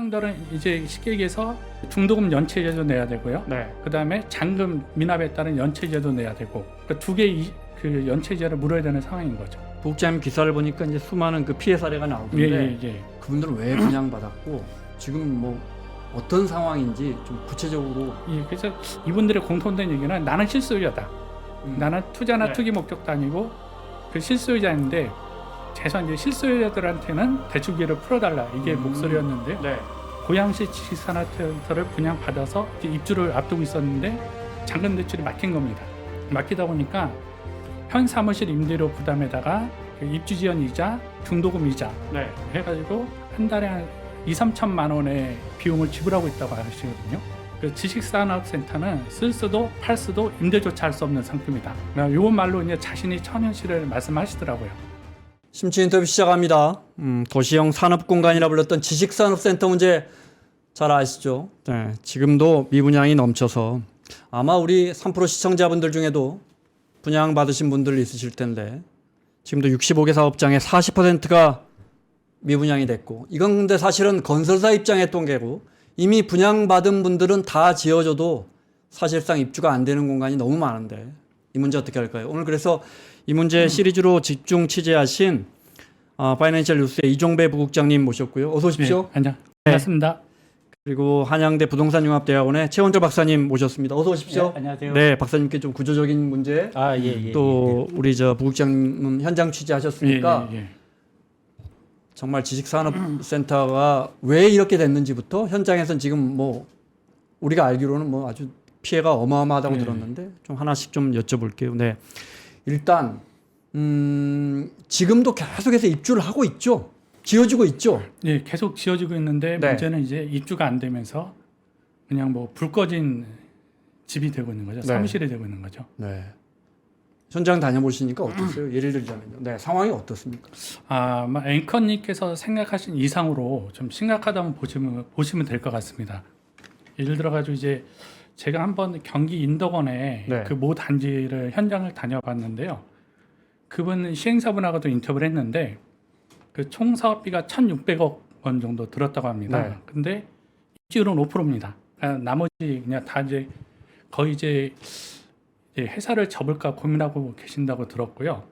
사람들은 이제 쉽게 얘기해서 중도금 연체제도 내야 되고요. 네. 그다음에 잔금 미납에 따른 연체제도 내야 되고 두 개의 그 연체제를 물어야 되는 상황인 거죠. 부국장님 기사를 보니까 이제 수많은 그 피해 사례가 나오는데 예. 그분들은 왜 분양받았고 지금 뭐 어떤 상황인지 좀 구체적으로. 예, 그래서 이분들의 공통된 얘기는 나는 실소유자다. 나는 투자나 네. 투기 목적도 아니고 그 실소유자인데 최소한 이제 실소유자들한테는 대출기를 풀어달라 이게 목소리였는데요. 네. 고양시 지식산업센터를 분양받아서 이제 입주를 앞두고 있었는데 잔금 대출이 막힌 겁니다. 막히다 보니까 현 사무실 임대료 부담에다가 그 입주 지연 이자, 중도금 이자 네. 해가지고 한 달에 한 2~3천만 원의 비용을 지불하고 있다고 하시거든요. 그 지식산업센터는 쓸 수도 팔 수도 임대조차 할 수 없는 상품이다. 요 말로 이제 자신이 천연시를 말씀하시더라고요. 심층 인터뷰 시작합니다. 도시형 산업공간이라 불렸던 지식산업센터 문제 잘 아시죠? 네, 지금도 미분양이 넘쳐서 아마 우리 3프로 시청자분들 중에도 분양 받으신 분들 있으실 텐데 지금도 65개 사업장의 40%가 미분양이 됐고, 이건 근데 사실은 건설사 입장의 통계고 이미 분양받은 분들은 다 지어줘도 사실상 입주가 안 되는 공간이 너무 많은데 이 문제 어떻게 할까요? 오늘 그래서 이 문제 시리즈로 집중 취재하신 파이낸셜 뉴스의 이종배 부국장님 모셨고요. 어서 오십시오. 네, 안녕. 반갑습니다. 그리고 한양대 부동산융합대학원의 최원조 박사님 모셨습니다. 어서 오십시오. 네, 안녕하세요. 네, 박사님께 좀 구조적인 문제, 또 우리 저 부국장님은 현장 취재하셨으니까 예. 정말 지식산업센터가 왜 이렇게 됐는지부터 현장에서는 지금 뭐 우리가 알기로는 뭐 아주 피해가 어마어마하다고 들었는데 좀 하나씩 좀 여쭤볼게요. 네, 일단 지금도 계속해서 입주를 하고 있죠. 지어지고 있죠. 예, 계속 지어지고 있는데 네. 문제는 이제 입주가 안 되면서 그냥 뭐 불 꺼진 집이 되고 있는 거죠. 네. 사무실이 되고 있는 거죠. 네. 현장 다녀보시니까 어떠세요? 예를 들자면요. 네, 상황이 어떻습니까? 아마 앵커님께서 생각하신 이상으로 좀 심각하다면 보시면 될 것 같습니다. 예를 들어가지고 이제 제가 한번 경기 인덕원에 네. 그 모 단지를 현장을 다녀봤는데요. 그분 시행사분하고도 인터뷰를 했는데 그 총 사업비가 1,600억 원 정도 들었다고 합니다. 네. 근데 입주율은 5%입니다. 나머지 그냥 다 이제 거의 이제 회사를 접을까 고민하고 계신다고 들었고요.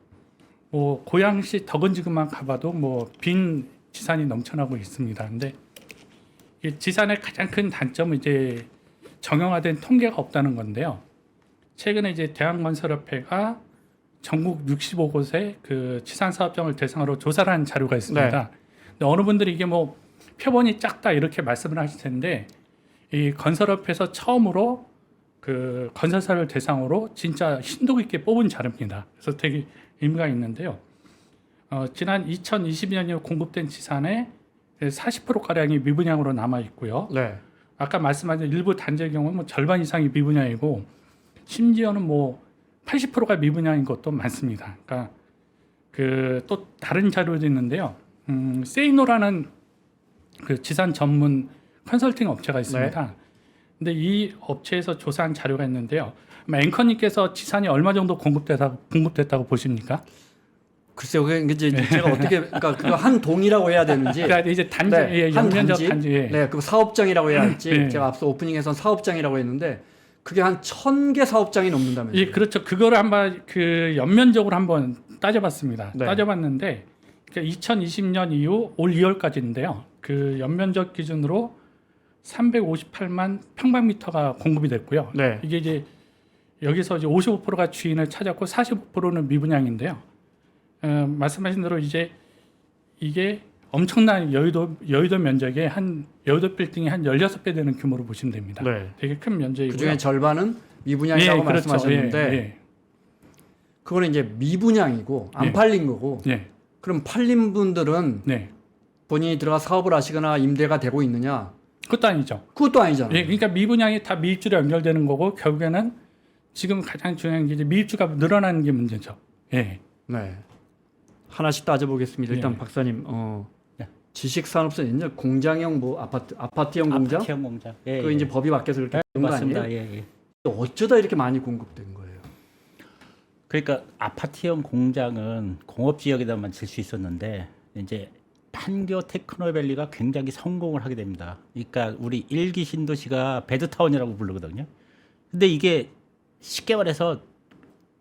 뭐 고양시 덕은지구만 가봐도 뭐 빈 지산이 넘쳐나고 있습니다. 근데 이 지산의 가장 큰 단점은 이제 정형화된 통계가 없다는 건데요. 최근에 이제 대한건설협회가 전국 65곳의 그 지산 사업장을 대상으로 조사를 한 자료가 있습니다. 네. 근데 어느 분들이 이게 뭐 표본이 작다 이렇게 말씀을 하실 텐데 이 건설협회에서 처음으로 그 건설사를 대상으로 진짜 심도 있게 뽑은 자료입니다. 그래서 되게 의미가 있는데요. 지난 2022년 이후 공급된 지산의 40%가량이 미분양으로 남아 있고요. 네. 아까 말씀하신 일부 단지의 경우는 뭐 절반 이상이 미분양이고 심지어는 뭐 80%가 미분양인 것도 많습니다. 그러니까 그 또 다른 자료도 있는데요. 세이노라는 그 지산 전문 컨설팅 업체가 있습니다. 네. 근데 이 업체에서 조사한 자료가 있는데요. 아마 앵커님께서 지산이 얼마 정도 공급됐다고 보십니까? 글쎄요, 그게 이제 제가 어떻게, 그러니까 그거 한 동이라고 해야 되는지. 그러니까 이제 단지, 네, 예, 한 연면적 단지. 예. 네, 그 사업장이라고 해야 할지. 네. 제가 앞서 오프닝에선 사업장이라고 했는데 그게 한 1,000개 사업장이 넘는다면서요. 예, 그렇죠. 그거를 한번 그 연면적으로 한번 따져봤습니다. 네. 따져봤는데 2020년 이후 올 2월까지인데요. 그 연면적 기준으로 358만 평방미터가 공급이 됐고요. 네. 이게 이제 여기서 이제 55%가 주인을 찾았고 45%는 미분양인데요. 말씀하신 대로 이제 이게 엄청난 여의도 면적의 여의도 빌딩이 한 16배 되는 규모로 보시면 됩니다. 네. 되게 큰 면적이고요. 그 중에 절반은 미분양이라고 그렇죠. 말씀하셨는데 예. 그거는 이제 미분양이고 안 예. 팔린 거고. 예. 그럼 팔린 분들은 네. 본인이 들어가 사업을 하시거나 임대가 되고 있느냐? 그것도 아니죠. 그것도 아니잖아요. 예, 그러니까 미분양이 다 미입주로 연결되는 거고 결국에는 지금 가장 중요한 게 이제 미입주가 늘어나는 게 문제죠. 예. 네. 하나씩 따져보겠습니다. 일단 예. 박사님, 네. 지식산업센터 옛날 공장형 뭐 아파트형 공장? 아파트형 공장. 예, 그 이제 법이 바뀌어서 그렇게 된 거 맞습니다. 아니에요? 예. 어쩌다 이렇게 많이 공급된 거예요? 그러니까 아파트형 공장은 공업 지역에다만 질 수 있었는데 이제 판교 테크노밸리가 굉장히 성공을 하게 됩니다. 그러니까 우리 일기 신도시가 배드타운이라고 부르거든요. 근데 이게 쉽게 말해서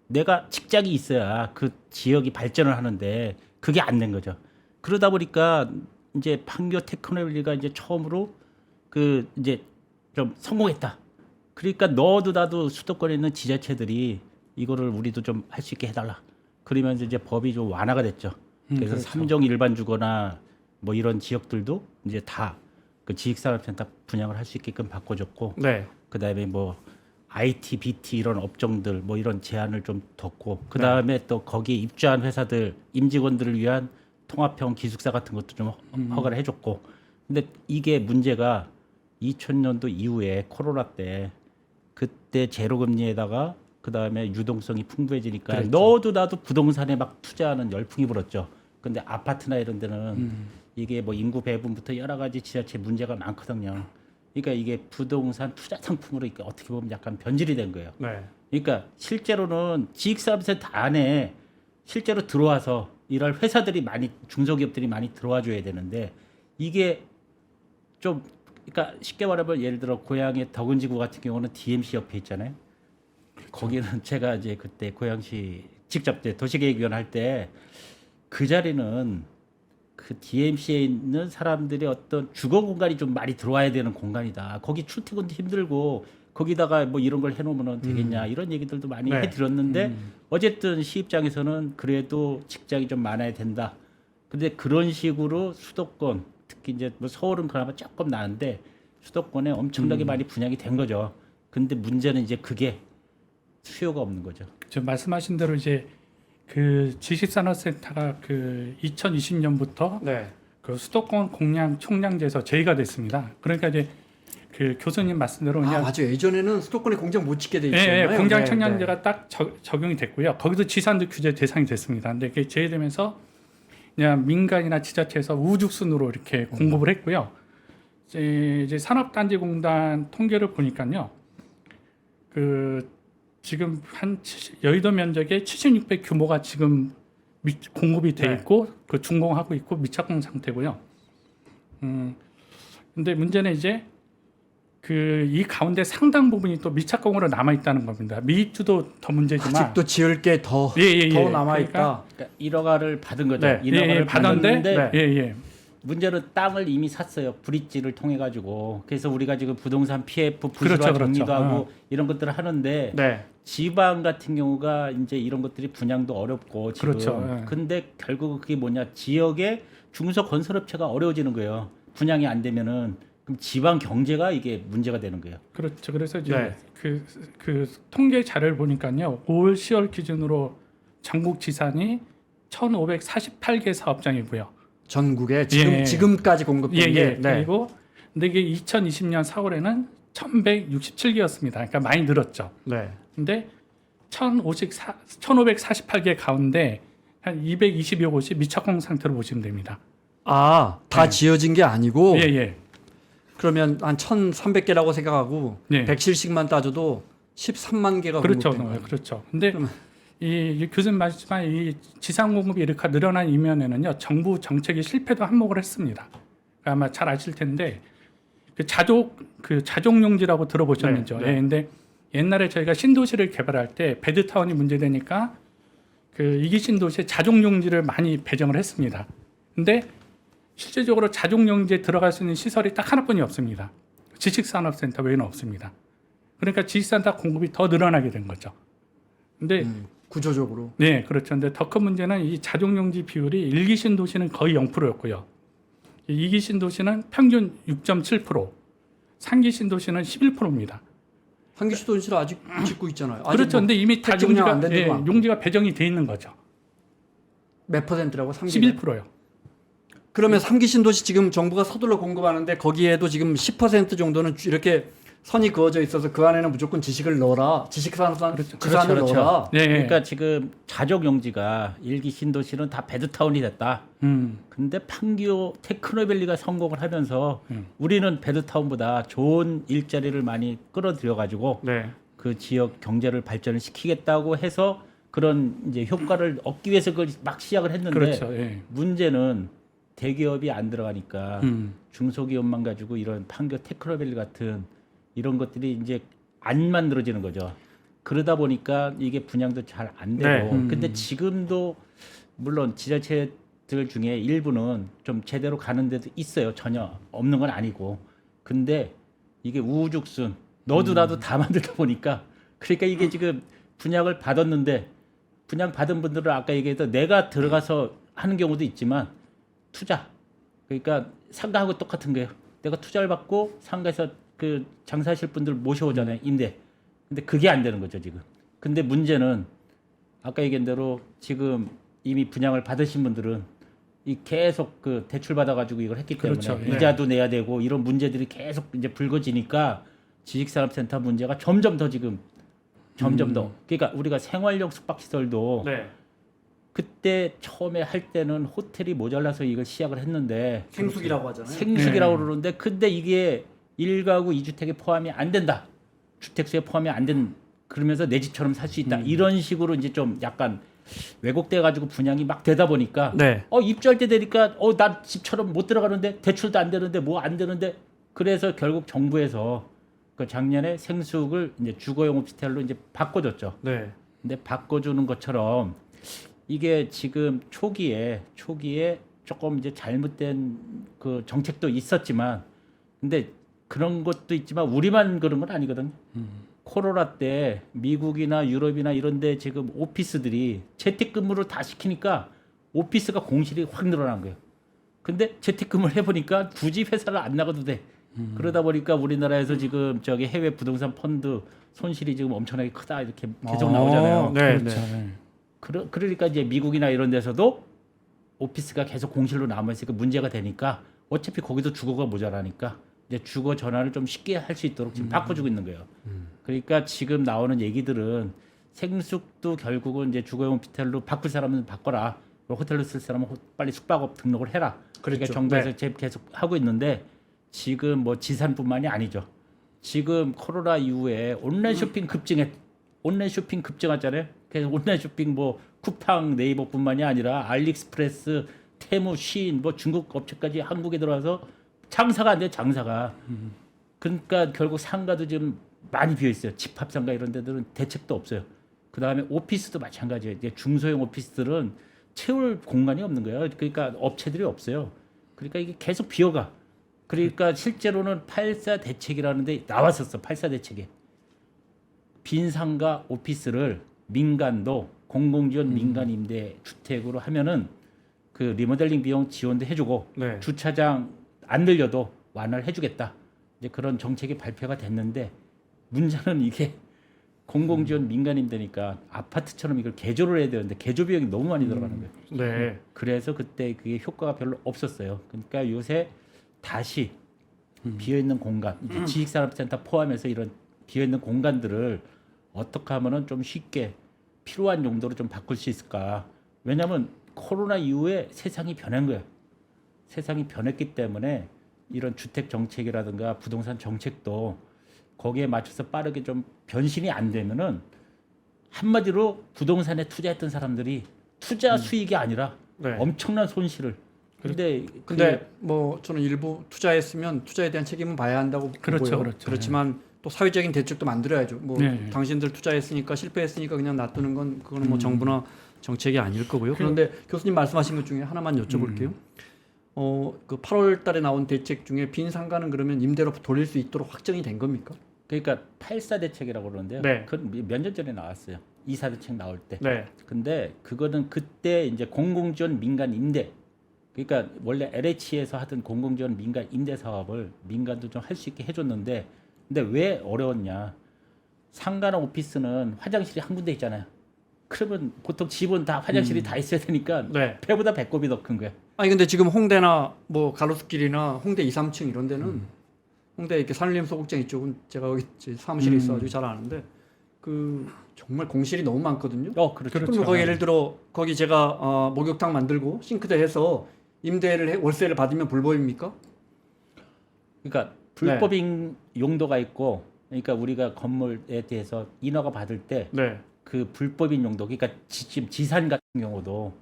내가 직장이 있어야 그 지역이 발전을 하는데 그게 안 된 거죠. 그러다 보니까 이제 판교 테크노밸리가 이제 처음으로 그 이제 좀 성공했다. 그러니까 너도 나도 수도권에 있는 지자체들이 이거를 우리도 좀 할 수 있게 해달라. 그러면서 이제 법이 좀 완화가 됐죠. 그래서 그렇죠. 삼종 일반 주거나 뭐 이런 지역들도 이제 다 그 지식산업센터 분양을 할 수 있게끔 바꿔줬고, 네. 그다음에 뭐 IT, BT 이런 업종들 뭐 이런 제한을 좀 뒀고, 그다음에 또 거기에 입주한 회사들 임직원들을 위한 통합형 기숙사 같은 것도 좀 허가를 해줬고. 근데 이게 문제가 2000년도 이후에 코로나 때 그때 제로금리에다가 그다음에 유동성이 풍부해지니까 그랬죠. 너도 나도 부동산에 막 투자하는 열풍이 불었죠. 근데 아파트나 이런 데는 이게 뭐 인구 배분부터 여러 가지 지자체 문제가 많거든요. 그러니까 이게 부동산 투자 상품으로 이렇게 어떻게 보면 약간 변질이 된 거예요. 네. 그러니까 실제로는 지식사업센터 안에 실제로 들어와서 일할 회사들이 많이 중소기업들이 많이 들어와 줘야 되는데 이게 좀 그러니까 쉽게 말하면 예를 들어 고향의 덕은지구 같은 경우는 DMC 옆에 있잖아요. 거기는 제가 이제 그때 고양시 직접 이제 도시계획위원 할 때 그 자리는 그 DMC에 있는 사람들의 어떤 주거 공간이 좀 많이 들어와야 되는 공간이다. 거기 출퇴근도 힘들고 거기다가 뭐 이런 걸 해놓으면 되겠냐 이런 얘기들도 많이 네. 해드렸는데 어쨌든 시 입장에서는 그래도 직장이 좀 많아야 된다. 근데 그런 식으로 수도권 특히 이제 뭐 서울은 그나마 조금 나은데 수도권에 엄청나게 많이 분양이 된 거죠. 근데 문제는 이제 그게 수요가 없는 거죠. 지금 말씀하신 대로 이제 그 지식산업센터가 그 2020년부터 네. 그 수도권 공량 총량제에서 제의가 됐습니다. 그러니까 이제 그 교수님 말씀대로 아, 그냥 맞아요. 예전에는 수도권에 공장 못 짓게 돼 예, 있잖아요. 예, 공장 네, 청량제가 딱 적용이 됐고요. 거기도 지산도 규제 대상이 됐습니다. 근데 그게 제외되면서 그냥 민간이나 지자체에서 우죽순으로 이렇게 공급을 했고요. 이제 산업단지공단 통계를 보니까요. 그 지금 한 여의도 면적의 76배 규모가 지금 공급이 돼 네. 있고 그 준공하고 있고 미착공 상태고요. 근데 문제는 이제 그 이 가운데 상당 부분이 또 미착공으로 남아 있다는 겁니다. 미입주도 더 문제지만 아직도 지을 게 더 예. 남아 있다. 그러니까 1억화를 받은 거죠. 네. 1억화를 받았는데 받았는데 예. 문제는 땅을 이미 샀어요. 브릿지를 통해 가지고. 그래서 우리가 지금 부동산 PF 부실화 그렇죠, 정리도 그렇죠. 하고 이런 것들을 하는데 네. 지방 같은 경우가 이제 이런 것들이 분양도 어렵고 지금. 그렇죠. 예. 근데 결국 그게 뭐냐? 지역의 중소건설업체가 어려워지는 거예요. 분양이 안 되면은 그럼 지방 경제가 이게 문제가 되는 거예요. 그렇죠. 그래서 이제 네. 그 통계 자료를 보니까요. 5월 10월 기준으로 전국 지산이 1,548개 사업장이고요. 전국에 예. 지금까지 공급된 게 네. 그리고 근데 이게 2020년 4월에는 1,167개였습니다. 그러니까 많이 늘었죠. 네. 근데 1,548개 가운데 한 220여 곳이 미착공 상태로 보시면 됩니다. 아, 다 네. 지어진 게 아니고 예. 그러면 한 1,300개라고 생각하고 네. 100실씩만 따져도 13만 개가 그렇죠. 공급된 거예요. 그렇죠. 근데 이 교수님 말씀한 이 지상 공급이 이렇게 늘어난 이면에는요. 정부 정책이 실패도 한몫을 했습니다. 그러니까 아마 잘 아실 텐데 그 자족용지라고 들어보셨는죠. 네. 예. 근데 옛날에 저희가 신도시를 개발할 때 배드타운이 문제되니까 그 이기 신도시에 자족용지를 많이 배정을 했습니다. 근데 실제적으로 자족용지에 들어갈 수 있는 시설이 딱 하나뿐이 없습니다. 지식산업센터 외에는 없습니다. 그러니까 지식산업 공급이 더 늘어나게 된 거죠. 근데 구조적으로. 네, 그렇죠. 근데 더 큰 문제는 이 자족용지 비율이 1기 신도시는 거의 0%였고요. 2기 신도시는 평균 6.7%, 3기 신도시는 11%입니다. 한기수도시를 아직 짓고 있잖아요. 아직 그렇죠. 근데 이미 다 택지 분양 안 용지가, 된 데도 많고. 용지가 배정이 돼 있는 거죠. 몇 퍼센트라고? 3기? 11%요. 그러면 3기 신도시 지금 정부가 서둘러 공급하는데 거기에도 지금 10% 정도는 이렇게 선이 그어져 있어서 그 안에는 무조건 지식을 넣어라. 지식산업산 지산을 넣어라. 네. 그러니까 지금 자족용지가 일기 신도시는 다 배드타운이 됐다. 근데 판교 테크노밸리가 성공을 하면서 우리는 배드타운보다 좋은 일자리를 많이 끌어들여 가지고 네. 그 지역 경제를 발전을 시키겠다고 해서 그런 이제 효과를 얻기 위해서 그걸 막 시작을 했는데 그렇죠. 예. 문제는 대기업이 안 들어가니까 중소기업만 가지고 이런 판교 테크노밸리 같은 이런 것들이 이제 안 만들어지는 거죠. 그러다 보니까 이게 분양도 잘 안 되고. 네. 근데 지금도 물론 지자체들 중에 일부는 좀 제대로 가는 데도 있어요. 전혀 없는 건 아니고. 근데 이게 우후죽순 너도 나도 다 만들다 보니까 그러니까 이게 지금 분양을 받았는데 분양 받은 분들은 아까 얘기했던 내가 들어가서 하는 경우도 있지만 투자 그러니까 상가하고 똑같은 거예요. 내가 투자를 받고 상가에서 그 장사하실 분들 모셔오잖아요. 임대. 근데 그게 안 되는 거죠 지금. 근데 문제는 아까 얘기한 대로 지금 이미 분양을 받으신 분들은 이 계속 그 대출 받아가지고 이걸 했기 때문에 그렇죠. 예. 이자도 내야 되고 이런 문제들이 계속 이제 불거지니까 지식산업센터 문제가 점점 더 지금 점점 더 그러니까 우리가 생활용 숙박시설도 네. 그때 처음에 할 때는 호텔이 모자라서 이걸 시작을 했는데 생숙이라고 하잖아요. 생식이라고 네. 그러는데 근데 이게 1가구 2주택에 포함이 안 된다. 주택수에 포함이 안 된 그러면서 내 집처럼 살 수 있다. 이런 식으로 이제 좀 약간 왜곡돼 가지고 분양이 막 되다 보니까 네. 입주할 때 되니까 나 집처럼 못 들어가는데 대출도 안 되는데 뭐 안 되는데 그래서 결국 정부에서 그 작년에 생숙을 이제 주거용 오피스텔로 이제 바꿔줬죠. 네. 근데 바꿔주는 것처럼 이게 지금 초기에 조금 이제 잘못된 그 정책도 있었지만 근데 그런 것도 있지만 우리만 그런 건 아니거든요. 코로나 때 미국이나 유럽이나 이런데 지금 오피스들이 재택근무를 다 시키니까 오피스가 공실이 확 늘어난 거예요. 근데 재택근무를 해보니까 굳이 회사를 안 나가도 돼. 그러다 보니까 우리나라에서 지금 저기 해외 부동산 펀드 손실이 지금 엄청나게 크다 이렇게 계속 나오잖아요. 네. 그렇죠. 네. 네. 그러니까 이제 미국이나 이런 데서도 오피스가 계속 공실로 남아있으니까 문제가 되니까 어차피 거기도 주거가 모자라니까 이제 주거 전환을 좀 쉽게 할 수 있도록 지금 바꿔주고 있는 거예요. 그러니까 지금 나오는 얘기들은 생숙도 결국은 이제 주거용 오피스텔로 바꿀 사람은 바꿔라. 호텔로 쓸 사람은 빨리 숙박업 등록을 해라. 그러니까 그렇죠. 정부에서 네. 계속 하고 있는데 지금 뭐 지산뿐만이 아니죠. 지금 코로나 이후에 온라인 쇼핑 급증했잖아요. 그래서 온라인 쇼핑 뭐 쿠팡 네이버뿐만이 아니라 알리익스프레스, 테무, 시인 뭐 중국 업체까지 한국에 들어와서 장사가 안 돼. 장사가. 그러니까 결국 상가도 지금 많이 비어 있어요. 집합상가 이런 데들은 대책도 없어요. 그다음에 오피스도 마찬가지예요. 이제 중소형 오피스들은 채울 공간이 없는 거예요. 그러니까 업체들이 없어요. 그러니까 이게 계속 비어가. 그러니까 실제로는 8사 대책이라는 데 나왔었어. 8사 대책에. 빈 상가 오피스를 민간도 공공지원 민간 임대 주택으로 하면은 그 리모델링 비용 지원도 해주고 네. 주차장 안 늘려도 완화를 해주겠다. 이제 그런 정책이 발표가 됐는데 문제는 이게 공공지원 민간 임대니까 아파트처럼 이걸 개조를 해야 되는데 개조 비용이 너무 많이 들어가는 거예요. 네. 그래서 그때 그게 효과가 별로 없었어요. 그러니까 요새 다시 비어있는 공간, 이제 지식산업센터 포함해서 이런 비어있는 공간들을 어떻게 하면은 좀 쉽게 필요한 용도로 좀 바꿀 수 있을까? 왜냐하면 코로나 이후에 세상이 변한 거예요. 세상이 변했기 때문에 이런 주택 정책이라든가 부동산 정책도 거기에 맞춰서 빠르게 좀 변신이 안 되면은 한마디로 부동산에 투자했던 사람들이 투자 수익이 아니라 네. 엄청난 손실을. 근데 뭐 저는 일부 투자했으면 투자에 대한 책임은 봐야 한다고 그렇죠, 보고요. 그렇죠. 그렇지만 또 사회적인 대책도 만들어야죠. 뭐 네. 당신들 투자했으니까 실패했으니까 그냥 놔두는 건 그거는 뭐 정부나 정책이 아닐 거고요. 그런데 교수님 말씀하신 것 중에 하나만 여쭤볼게요. 그 8월 달에 나온 대책 중에 빈 상가는 그러면 임대로 돌릴 수 있도록 확정이 된 겁니까? 그러니까 8사 대책이라고 그러는데요. 네. 그건 몇 년 전에 나왔어요. 2사 대책 나올 때. 네. 근데 그거는 그때 이제 공공지원 민간 임대. 그러니까 원래 LH에서 하던 공공지원 민간 임대 사업을 민간도 좀 할 수 있게 해줬는데, 근데 왜 어려웠냐? 상가나 오피스는 화장실이 한 군데 있잖아요. 그러면 보통 집은 다 화장실이 다 있어야 되니까 네. 배보다 배꼽이 더 큰 거야. 아니 근데 지금 홍대나 뭐 가로수길이나 홍대 2, 3층 이런 데는 홍대 이렇게 산울림 소극장 이쪽은 제가 여기 사무실에 있어가지고 잘 아는데 그 정말 공실이 너무 많거든요. 그렇죠. 그럼 거기 예를 들어 거기 제가 목욕탕 만들고 싱크대 해서 임대를 월세를 받으면 불법입니까? 그러니까 불법인 용도가 있고, 그러니까 우리가 건물에 대해서 인허가 받을 때 네. 그 불법인 용도, 그러니까 지금 지산 같은 경우도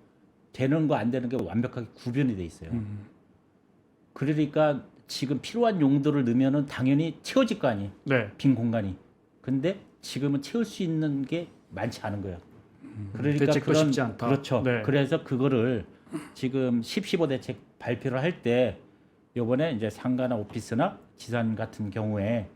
되는 거 안 되는 게 완벽하게 구별이 돼 있어요. 그러니까 지금 필요한 용도를 넣으면은 당연히 채워질 거 아니에요. 네. 빈 공간이. 근데 지금은 채울 수 있는 게 많지 않은 거예요. 그러니까 대책도 쉽지 않다. 그렇죠. 네. 그래서 그거를 지금 10.15 대책 발표를 할 때 요번에 이제 상가나 오피스나 지산 같은 경우에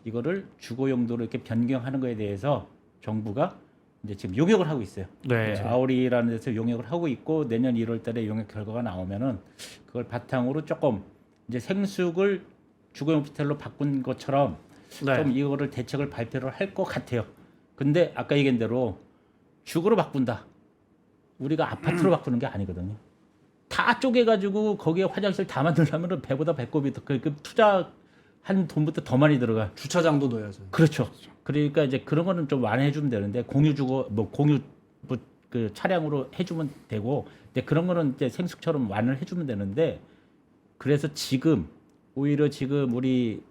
이거를 주거 용도로 이렇게 변경하는 거에 대해서 정부가 이제 지금 용역을 하고 있어요. 네. 아우리라는 데서 용역을 하고 있고 내년 1월 달에 용역 결과가 나오면은 그걸 바탕으로 조금 이제 생숙을 주거용 호텔로 바꾼 것처럼 네. 좀 이거를 대책을 발표를 할 것 같아요. 근데 아까 얘기한 대로 주거로 바꾼다. 우리가 아파트로 바꾸는 게 아니거든요. 다 쪼개가지고 거기에 화장실 다 만들려면 배보다 배꼽이 더 그 투자한 돈부터 더 많이 들어가. 주차장도 넣어야죠. 그렇죠. 그러니까 이제 그런 거는 좀 완화해주면 되는데 공유 주거 뭐 공유 그 차량으로 해주면 되고, 근데 그런 거는 이제 생숙처럼 완화를 해주면 되는데, 그래서 지금 오히려 지금 우리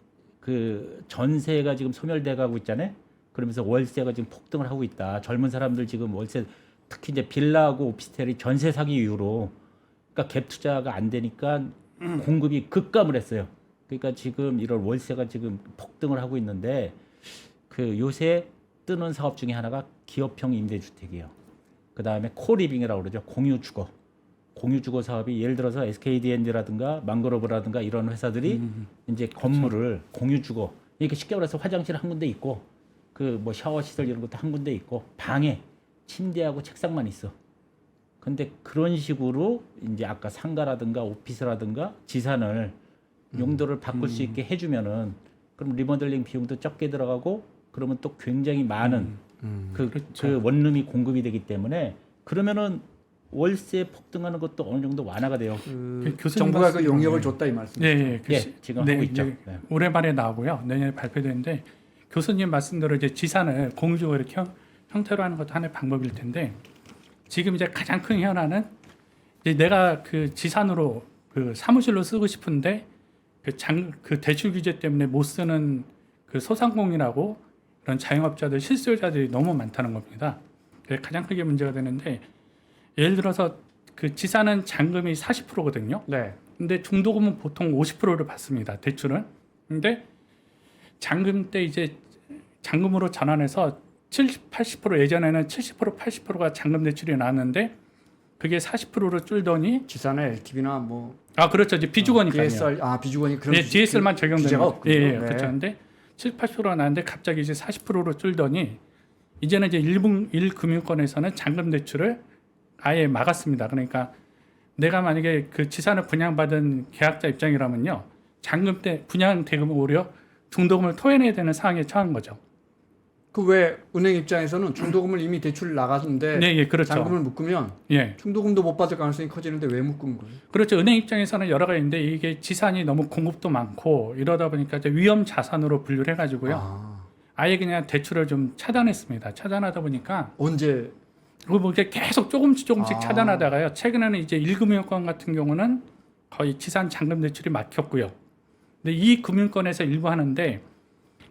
그 전세가 지금 소멸돼 가고 있잖아요. 그러면서 월세가 지금 폭등을 하고 있다. 젊은 사람들 지금 월세 특히 이제 빌라하고 오피스텔이 전세 사기 이후로 그러니까 갭 투자가 안 되니까 공급이 급감을 했어요. 그러니까 지금 이런 월세가 지금 폭등을 하고 있는데 그 요새 뜨는 사업 중에 하나가 기업형 임대주택이에요. 그 다음에 코리빙이라고 그러죠. 공유주거. 공유주거 사업이 예를 들어서 SKD&D라든가 망그로브라든가 이런 회사들이 이제 건물을 공유주거 이렇게 쉽게 말해서 화장실 한 군데 있고 그 뭐 샤워 시설 이런 것도 한 군데 있고 방에 침대하고 책상만 있어. 근데 그런 식으로 이제 아까 상가라든가 오피스라든가 지산을 용도를 바꿀 수 있게 해주면은 그럼 리모델링 비용도 적게 들어가고 그러면 또 굉장히 많은 그 원룸이 공급이 되기 때문에 그러면은 월세 폭등하는 것도 어느 정도 완화가 돼요. 정부가 그 용역을 줬다 이 말씀. 네, 예, 지금 하고 있죠. 네. 올해 말에 나오고요. 내년에 발표되는데 교수님 말씀대로 이제 지산을 공유주거 이렇게 형태로 하는 것도 하나의 방법일 텐데 지금 이제 가장 큰 현안은 이제 내가 그 지산으로 그 사무실로 쓰고 싶은데 그 대출 규제 때문에 못 쓰는 그 소상공인하고 그런 자영업자들 실수요자들이 너무 많다는 겁니다. 그게 가장 크게 문제가 되는데 예를 들어서 그 지산은 잔금이 40%거든요. 네. 근데 중도금은 보통 50%를 받습니다. 대출은. 근데 잔금 때 이제 잔금으로 전환해서 70, 80% 예전에는 70%, 80%가 잔금 대출이 나왔는데 그게 40%로 줄더니 지산에 LTV나 뭐 그렇죠. 이제 비주거니까요. DSR 비주거니 그런 예, DSR만 적용되는 규제가 거. 없군요. 예, 네. 그렇죠. 근데 7, 80%가 나왔는데 갑자기 이제 40%로 줄더니 이제는 이제 일 금융권에서는 잔금 대출을 아예 막았습니다. 그러니까 내가 만약에 그 지산을 분양받은 계약자 입장이라면요. 잔금 때 분양 대금을 오히려 중도금을 토해내야 되는 상황에 처한 거죠. 그 왜 은행 입장에서는 중도금을 이미 대출 나갔는데 네, 예, 그렇죠. 잔금을 묶으면 예. 중도금도 못 받을 가능성이 커지는데 왜 묶은 거예요? 그렇죠. 은행 입장에서는 여러 가지인데 이게 지산이 너무 공급도 많고 이러다 보니까 이제 위험 자산으로 분류를 해가지고요. 아예 그냥 대출을 좀 차단했습니다. 차단하다 보니까 언제 그리고 뭐 이렇게 계속 조금씩 차단하다가요. 최근에는 이제 1금융권 같은 경우는 거의 지산 잔금 대출이 막혔고요. 근데 이 금융권에서 일부 하는데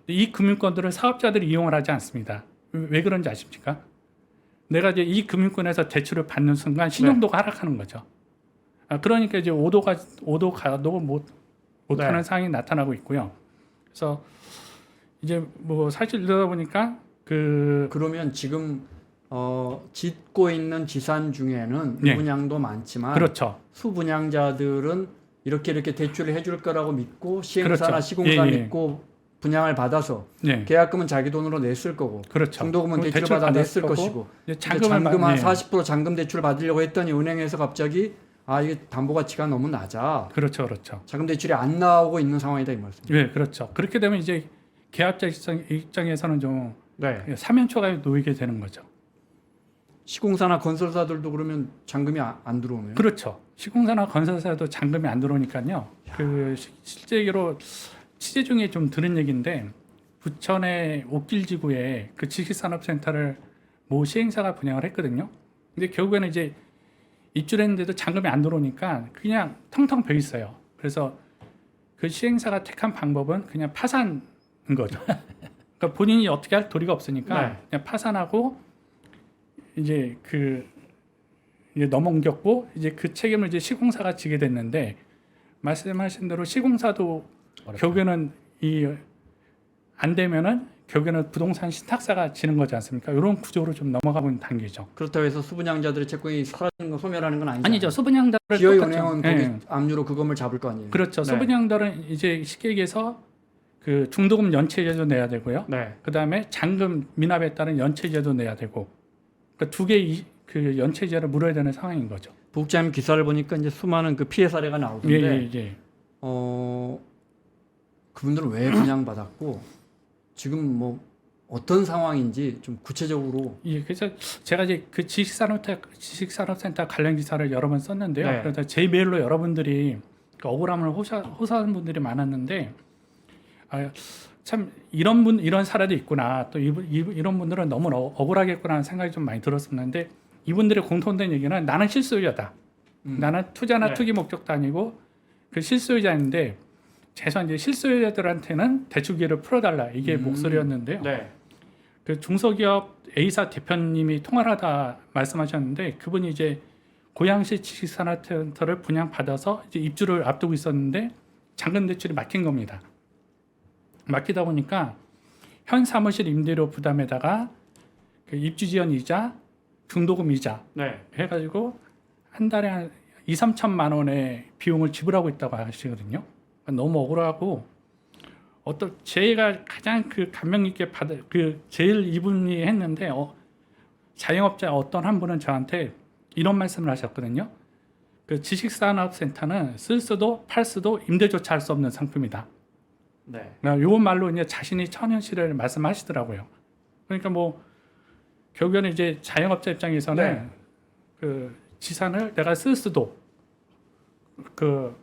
이 금융권들을 사업자들이 이용을 하지 않습니다. 왜 그런지 아십니까? 내가 이제 이 금융권에서 대출을 받는 순간 신용도가 하락하는 거죠. 그러니까 이제 오도 가도 못하는 상황이 나타나고 있고요. 그래서 이제 뭐 사실 이러다 보니까 그러면 지금 짓고 있는 지산 중에는 네. 미분양도 많지만 그렇죠. 수분양자들은 이렇게 대출을 해줄 거라고 믿고 시행사나 그렇죠. 시공사 예, 예. 믿고 분양을 받아서 네. 계약금은 자기 돈으로 냈을 거고 그렇죠. 중도금은 그럼 대출 받아 냈을 거고, 것이고 이제 잔금 한 40% 잔금 대출 받으려고 했더니 은행에서 갑자기 이게 담보 가치가 너무 낮아. 그렇죠. 자금 대출이 안 나오고 있는 상황이다 이 말씀. 네, 그렇죠. 그렇게 되면 이제 계약자 입장에서는 좀 사면초가 놓이게 되는 거죠. 시공사나 건설사들도 그러면 잔금이 안 들어오네요. 그렇죠. 시공사나 건설사도 잔금이 안 들어오니까요. 실제로 취재 중에 좀 들은 얘기인데 부천의 옥길지구에 그 지식산업센터를 모 시행사가 분양을 했거든요. 근데 결국에는 이제 입주했는데도 잔금이 안 들어오니까 그냥 텅텅 비어 있어요. 그래서 그 시행사가 택한 방법은 그냥 파산인 거죠. 그러니까 본인이 어떻게 할 도리가 없으니까 그냥 파산하고 이제 이제 넘어옮겼고 이제 그 책임을 이제 시공사가 지게 됐는데 말씀하신 대로 시공사도 결국에는 이 안 되면은 결국에는 부동산 신탁사가 지는 거지 않습니까? 이런 구조로 좀 넘어가고 있는 단계죠. 그렇다고 해서 수분양자들의 채권이 사라지는 거 소멸하는 건 아니죠. 아니죠. 소분양자를 기업의 똑같죠. 은행은 거기 압류로 그 건물 잡을 거 아니에요. 그렇죠. 네. 소분양자는 이제 쉽게 얘기해서 그 중도금 연체제도 내야 되고요. 네. 그 다음에 잔금 미납에 따른 연체제도 내야 되고, 그러니까 두 개의 그 연체제를 물어야 되는 상황인 거죠. 부국장님 기사를 보니까 이제 수많은 그 피해 사례가 나오던데, 예. 그분들은 왜 분양받았고 지금 뭐 어떤 상황인지 좀 구체적으로. 예, 그래서 제가 이제 그 지식산업센터 관련 기사를 여러 번 썼는데요. 네. 그래서 제 메일로 여러분들이 그 억울함을 호소하는 분들이 많았는데, 참 이런 사례도 있구나. 또 이런 분들은 너무 억울하겠구나 하는 생각이 좀 많이 들었었는데, 이분들의 공통된 얘기는 나는 실수요자다. 나는 투자나 네. 투기 목적도 아니고 그 실수요자인데 최소한 이제 실수요자들한테는 대출기회를 풀어달라 이게 목소리였는데요. 네. 그 중소기업 A사 대표님이 통화를 하다 말씀하셨는데 그분이 이제 고양시 지식산업센터를 분양받아서 이제 입주를 앞두고 있었는데 잔금 대출이 막힌 겁니다. 막히다 보니까 현 사무실 임대료 부담에다가 그 입주 지연 이자, 중도금 이자 네. 해가지고 한 달에 한 2~3천만 원의 비용을 지불하고 있다고 하시거든요. 너무 억울하고 제가 가장 그 감명 깊게 제일 이분이 했는데 자영업자 어떤 한 분은 저한테 이런 말씀을 하셨거든요. 그 지식산업센터는 쓸 수도 팔 수도 임대조차 할 수 없는 상품이다. 네. 요 말로 이제 자신이 처현실을 말씀하시더라고요. 그러니까 뭐 결국에는 이제 자영업자 입장에서는 네. 그 지산을 내가 쓸 수도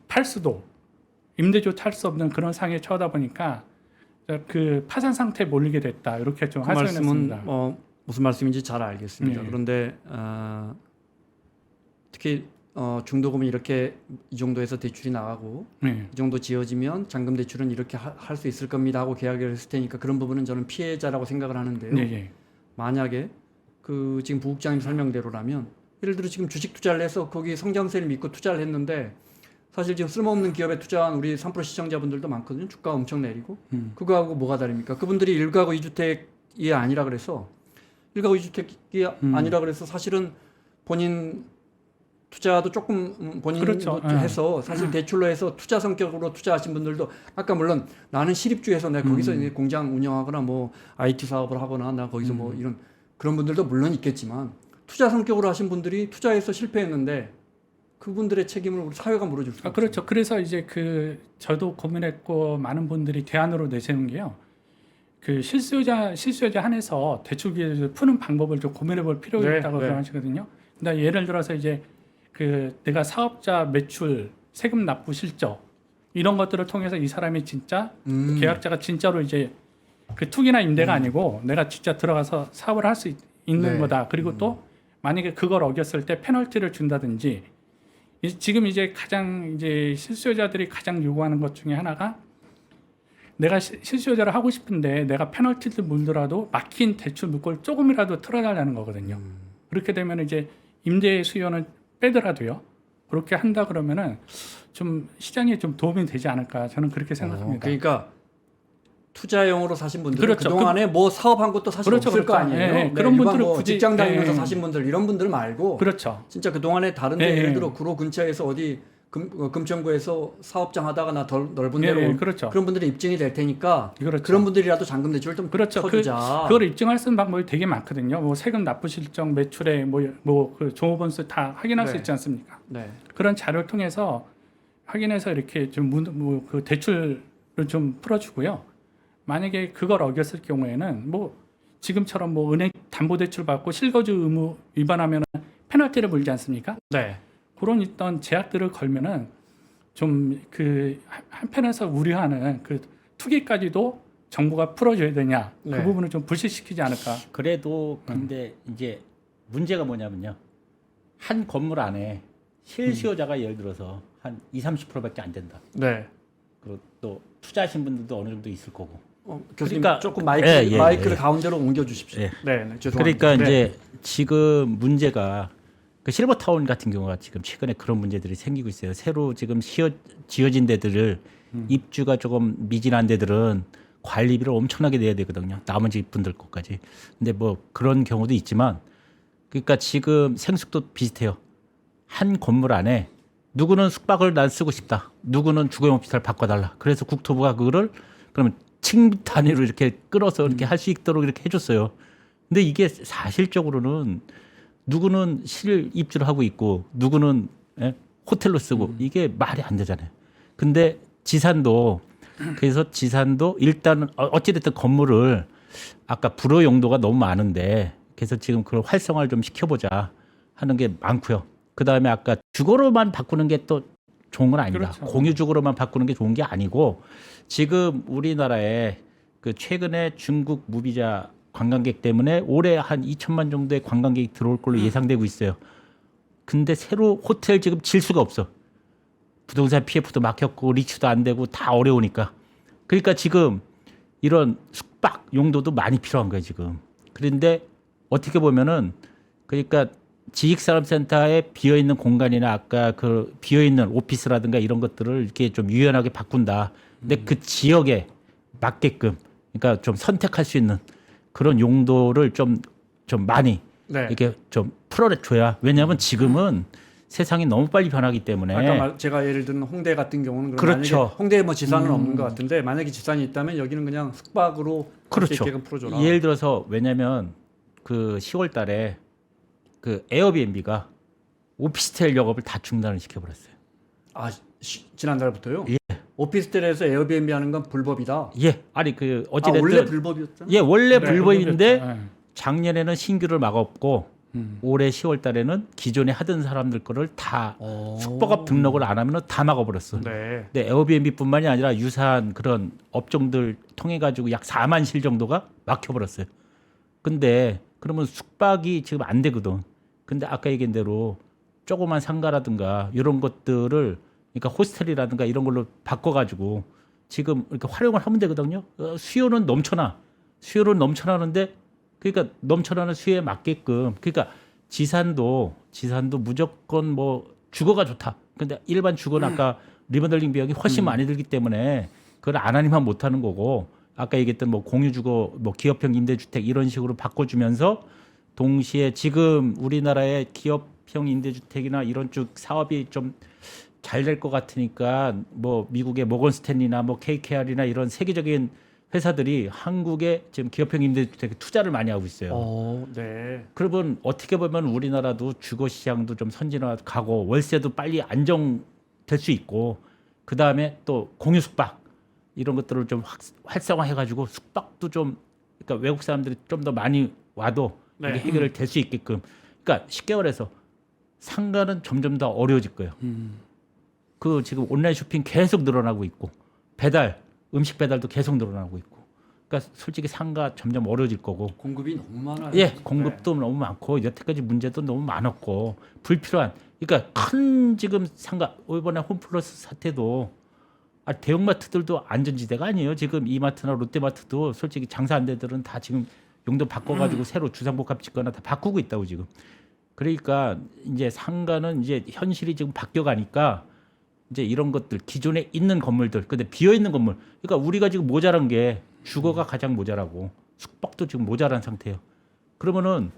팔 수도 임대조차 할 수 없는 그런 상황에 처하다 보니까 그 파산 상태에 몰리게 됐다. 이렇게 좀 그 말씀은 하소연했습니다. 무슨 말씀인지 잘 알겠습니다. 네. 그런데 특히 중도금이 이렇게 이 정도에서 대출이 나가고 네. 이 정도 지어지면 잔금 대출은 이렇게 할 수 있을 겁니다 하고 계약을 했을 테니까 그런 부분은 저는 피해자라고 생각을 하는데요. 네. 만약에 그 지금 부국장님 설명대로라면 예를 들어 지금 주식 투자를 해서 거기 성장세를 믿고 투자를 했는데 사실 지금 쓸모없는 기업에 투자한 우리 3% 시청자분들도 많거든요. 주가 엄청 내리고 그거하고 뭐가 다릅니까? 그분들이 1가구 2주택이 아니라 그래서 1가구 2주택이 아니라 그래서 사실은 본인 투자도 조금 본인도 그렇죠. 해서 사실 대출로 해서 투자 성격으로 투자하신 분들도 아까 물론 나는 시립주에서 내가 거기서 이제 공장 운영하거나 뭐 IT 사업을 하거나 나 거기서 뭐 이런 그런 분들도 물론 있겠지만 투자 성격으로 하신 분들이 투자해서 실패했는데 그분들의 책임을 우리 사회가 물어줄 수 없어요. 그렇죠. 그래서 이제 저도 고민했고 많은 분들이 대안으로 내세운 게요. 그 실수요자 한해서 대출 기회를 푸는 방법을 좀 고민해볼 필요가 네, 있다고 네. 하시거든요. 근데 예를 들어서 이제 내가 사업자 매출, 세금 납부 실적 이런 것들을 통해서 이 사람이 진짜 계약자가 진짜로 이제 그 투기나 임대가 아니고 내가 진짜 들어가서 사업을 할 수 있는 네. 거다. 그리고 또 만약에 그걸 어겼을 때 페널티를 준다든지 지금 이제 가장 이제 실수요자들이 가장 요구하는 것 중에 하나가 내가 실수요자를 하고 싶은데 내가 페널티를 물더라도 막힌 대출 물건을 조금이라도 틀어달라는 거거든요. 그렇게 되면 이제 임대 수요는 빼더라도요. 그렇게 한다 그러면은 좀 시장에 좀 도움이 되지 않을까 저는 그렇게 생각합니다. 그러니까 투자용으로 사신 분들은 그렇죠. 그동안에 뭐 사업한 것도 사실 그렇죠, 없을 거 그렇죠. 아니에요. 예, 예. 네, 그런 일반 분들은 뭐 굳이- 직장 다니면서 예, 예. 사신 분들 이런 분들 말고 그렇죠. 진짜 그동안에 다른 데 예, 예를 예. 들어 구로 근처에서 어디 금천구에서 사업장 하다가 나 덜 넓은 예, 데로 예, 그렇죠. 그런 분들이 입증이 될 테니까 그렇죠. 그런 분들이라도 잔금 대출을 좀 그렇죠. 쳐주자. 그걸 입증할 수 있는 방법이 되게 많거든요. 뭐 세금 납부 실적, 매출액, 그 종업원수 다 확인할 수 네. 있지 않습니까? 네. 그런 자료를 통해서 확인해서 이렇게 좀 그 대출을 좀 풀어주고요. 만약에 그걸 어겼을 경우에는 뭐 지금처럼 뭐 은행 담보대출 받고 실거주 의무 위반하면 페널티를 물지 않습니까? 네. 그런 있던 제약들을 걸면은 좀 그 한편에서 우려하는 그 투기까지도 정부가 풀어줘야 되냐 네. 그 부분을 좀 불식시키지 않을까. 그래도 근데 이제 문제가 뭐냐면요. 한 건물 안에 실수요자가 예를 들어서 한 20~30%밖에 안 된다. 네. 그리고 또 투자하신 분들도 어느 정도 있을 거고. 교수님 그러니까- 조금 예, 마이크를 예. 가운데로 옮겨 주십시오. 예. 네, 네, 죄송합니다. 그러니까 네. 이제 지금 문제가 그 실버타운 같은 경우가 지금 최근에 그런 문제들이 생기고 있어요. 새로 지금 지어진 데들을 입주가 조금 미진한 데들은 관리비를 엄청나게 내야 되거든요. 나머지 분들 것까지. 근데 뭐 그런 경우도 있지만 그러니까 지금 생숙도 비슷해요. 한 건물 안에 누구는 숙박을 난 쓰고 싶다. 누구는 주거용 오피스를 바꿔달라. 그래서 국토부가 그거를 그러면 층 단위로 이렇게 끌어서 이렇게 할 수 있도록 이렇게 해줬어요. 근데 이게 사실적으로는 누구는 실 입주를 하고 있고 누구는 호텔로 쓰고 이게 말이 안 되잖아요. 근데 지산도 그래서 지산도 일단은 어찌됐든 건물을 아까 불허 용도가 너무 많은데 그래서 지금 그걸 활성화를 좀 시켜보자 하는 게 많고요. 그 다음에 아까 주거로만 바꾸는 게 또 좋은 건 아니다. 그렇죠. 공유 주거로만 바꾸는 게 좋은 게 아니고 지금 우리나라에 그 최근에 중국 무비자 관광객 때문에 올해 한 2천만 정도의 관광객이 들어올 걸로 예상되고 있어요. 근데 새로 호텔 지금 질 수가 없어. 부동산 PF도 막혔고 리츠도 안 되고 다 어려우니까. 그러니까 지금 이런 숙박 용도도 많이 필요한 거예요 지금. 그런데 어떻게 보면은 그러니까 지식산업센터에 비어있는 공간이나 아까 그 비어있는 오피스라든가 이런 것들을 이렇게 좀 유연하게 바꾼다. 근데 그 지역에 맞게끔 그러니까 좀 선택할 수 있는 그런 용도를 좀 많이 네. 이렇게 좀 풀어줘야. 왜냐하면 지금은 세상이 너무 빨리 변하기 때문에. 아까 제가 예를 들은 홍대 같은 경우는 그럼 그렇죠. 만약에 홍대에 뭐 지산은 없는 것 같은데 만약에 지산이 있다면 여기는 그냥 숙박으로 할 수 그렇죠. 있게끔 풀어줘라. 예를 들어서 왜냐하면 그 10월달에 그 에어비앤비가 오피스텔 영업을 다 중단을 시켜버렸어요. 아 지난달부터요? 예. 오피스텔에서 에어비앤비 하는 건 불법이다. 예, 아니 그 아, 어찌됐든 원래 불법이었잖아. 예 원래 네, 불법인데 네. 작년에는 신규를 막았고 올해 10월달에는 기존에 하던 사람들 거를 다 숙박업 등록을 안 하면 다 막아버렸어. 네. 근데 에어비앤비뿐만이 아니라 유사한 그런 업종들 통해 가지고 약 4만 실 정도가 막혀버렸어요. 근데 그러면 숙박이 지금 안 되거든. 근데 아까 얘기한 대로 조그만 상가라든가 이런 것들을 그러니까 호스텔이라든가 이런 걸로 바꿔가지고 지금 이렇게 활용을 하면 되거든요. 수요는 넘쳐나. 수요는 넘쳐나는데 그러니까 넘쳐나는 수요에 맞게끔 그러니까 지산도 무조건 뭐 주거가 좋다. 근데 일반 주거는 아까 리모델링 비용이 훨씬 많이 들기 때문에 그걸 안 하니만 못 하는 거고 아까 얘기했던 뭐 공유 주거 뭐 기업형 임대주택 이런 식으로 바꿔주면서 동시에 지금 우리나라의 기업형 임대주택이나 이런 쪽 사업이 좀 잘 될 것 같으니까 뭐 미국의 모건 스탠리나 뭐 KKR이나 이런 세계적인 회사들이 한국에 지금 기업형 임대주택에 투자를 많이 하고 있어요. 네. 그러면 어떻게 보면 우리나라도 주거 시장도 좀 선진화가고 월세도 빨리 안정될 수 있고 그 다음에 또 공유 숙박 이런 것들을 좀 활성화해가지고 숙박도 좀 그러니까 외국 사람들이 좀 더 많이 와도 네. 이게 해결을 될 수 있게끔 그러니까 쉽게 말해서 상가는 점점 더 어려워질 거예요. 그 지금 온라인 쇼핑 계속 늘어나고 있고 배달 음식 배달도 계속 늘어나고 있고 그러니까 솔직히 상가 점점 어려워질 거고 공급이 너무 많아요. 예 공급도 너무 많고 여태까지 문제도 너무 많았고 불필요한 그러니까 큰 지금 상가 이번에 홈플러스 사태도 대형마트들도 안전지대가 아니에요. 지금 이마트나 롯데마트도 솔직히 장사 안 되들은 다 지금 용도 바꿔가지고 새로 주상복합 짓거나 다 바꾸고 있다고 지금. 그러니까 이제 상가는 이제 현실이 지금 바뀌어가니까 이제 이런 것들 기존에 있는 건물들 근데 비어 있는 건물 그러니까 우리가 지금 모자란 게 주거가 가장 모자라고 숙박도 지금 모자란 상태예요. 그러면은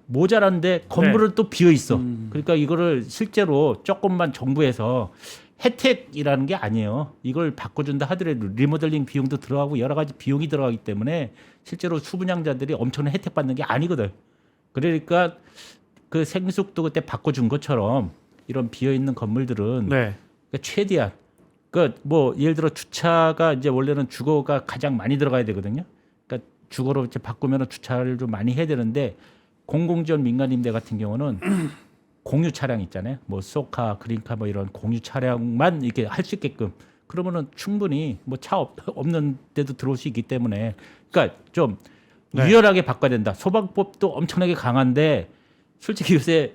모자란데 건물은 또 비어 있어. 그러니까 이거를 실제로 조금만 정부에서 혜택이라는 게 아니에요. 이걸 바꿔준다 하더라도 리모델링 비용도 들어가고 여러 가지 비용이 들어가기 때문에 실제로 수분양자들이 엄청난 혜택 받는 게 아니거든. 그러니까 그 생숙도 그때 바꿔준 것처럼 이런 비어 있는 건물들은 네. 그러니까 최대한 그 뭐 예를 들어 주차가 이제 원래는 주거가 가장 많이 들어가야 되거든요. 그러니까 주거로 이제 바꾸면은 주차를 좀 많이 해야 되는데 공공지원 민간 임대 같은 경우는 공유 차량 있잖아요. 뭐 소카, 그린카 뭐 이런 공유 차량만 이렇게 할 수 있게끔 그러면은 충분히 뭐 차 없는 데도 들어올 수 있기 때문에 그러니까 좀 유연하게 바꿔야 된다. 소방법도 엄청나게 강한데 솔직히 요새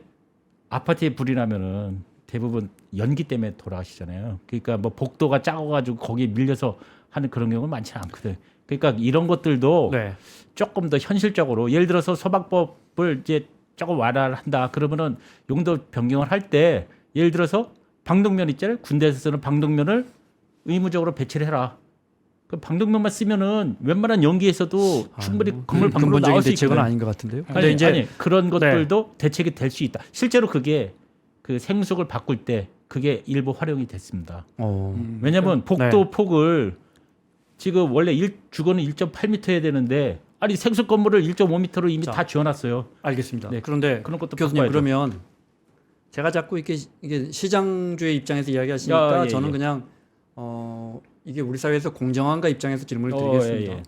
아파트에 불이 나면은 대부분 연기 때문에 돌아가시잖아요. 그러니까 뭐 복도가 작아가지고 거기에 밀려서 하는 그런 경우는 많지는 않거든. 그러니까 이런 것들도 네. 조금 더 현실적으로 예를 들어서 소방법을 이제 조금 완화를 한다. 그러면은 용도 변경을 할 때 예를 들어서 방독면 있잖아요. 군대에서 쓰는 방독면을 의무적으로 배치를 해라. 그 방독면만 쓰면은 웬만한 연기에서도 충분히 건물 밖으로 근본적인 나올 수 대책은 있거든요. 아닌 것 같은데요. 아니, 그런 것들도 대책이 될 수 있다. 실제로 그게 그 생수를 바꿀 때 그게 일부 활용이 됐습니다. 왜냐하면 복도 폭을 지금 원래 주거는 1.8m 해야 되는데 아니 생수 건물을 1.5m로 이미 다 지어놨어요. 알겠습니다. 네, 그런데 그런 것도 교수님 바꿔야죠. 그러면 제가 자꾸 이게 시장주의 입장에서 이야기하시니까 예, 저는 예. 그냥 이게 우리 사회에서 공정한가 입장에서 질문을 드리겠습니다. 예, 예.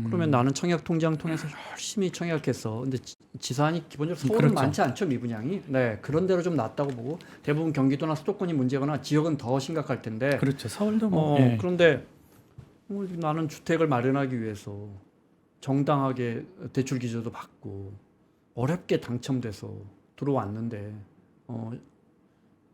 그러면 나는 청약 통장 통해서 열심히 청약했어. 근데 지산이 기본적으로 서울은 그렇죠. 많지 않죠, 미분양이. 네, 그런 대로 좀 낮다고 보고 대부분 경기도나 수도권이 문제거나 지역은 더 심각할 텐데. 그렇죠. 서울도 뭐 예. 그런데 나는 주택을 마련하기 위해서 정당하게 대출 기조도 받고 어렵게 당첨돼서 들어왔는데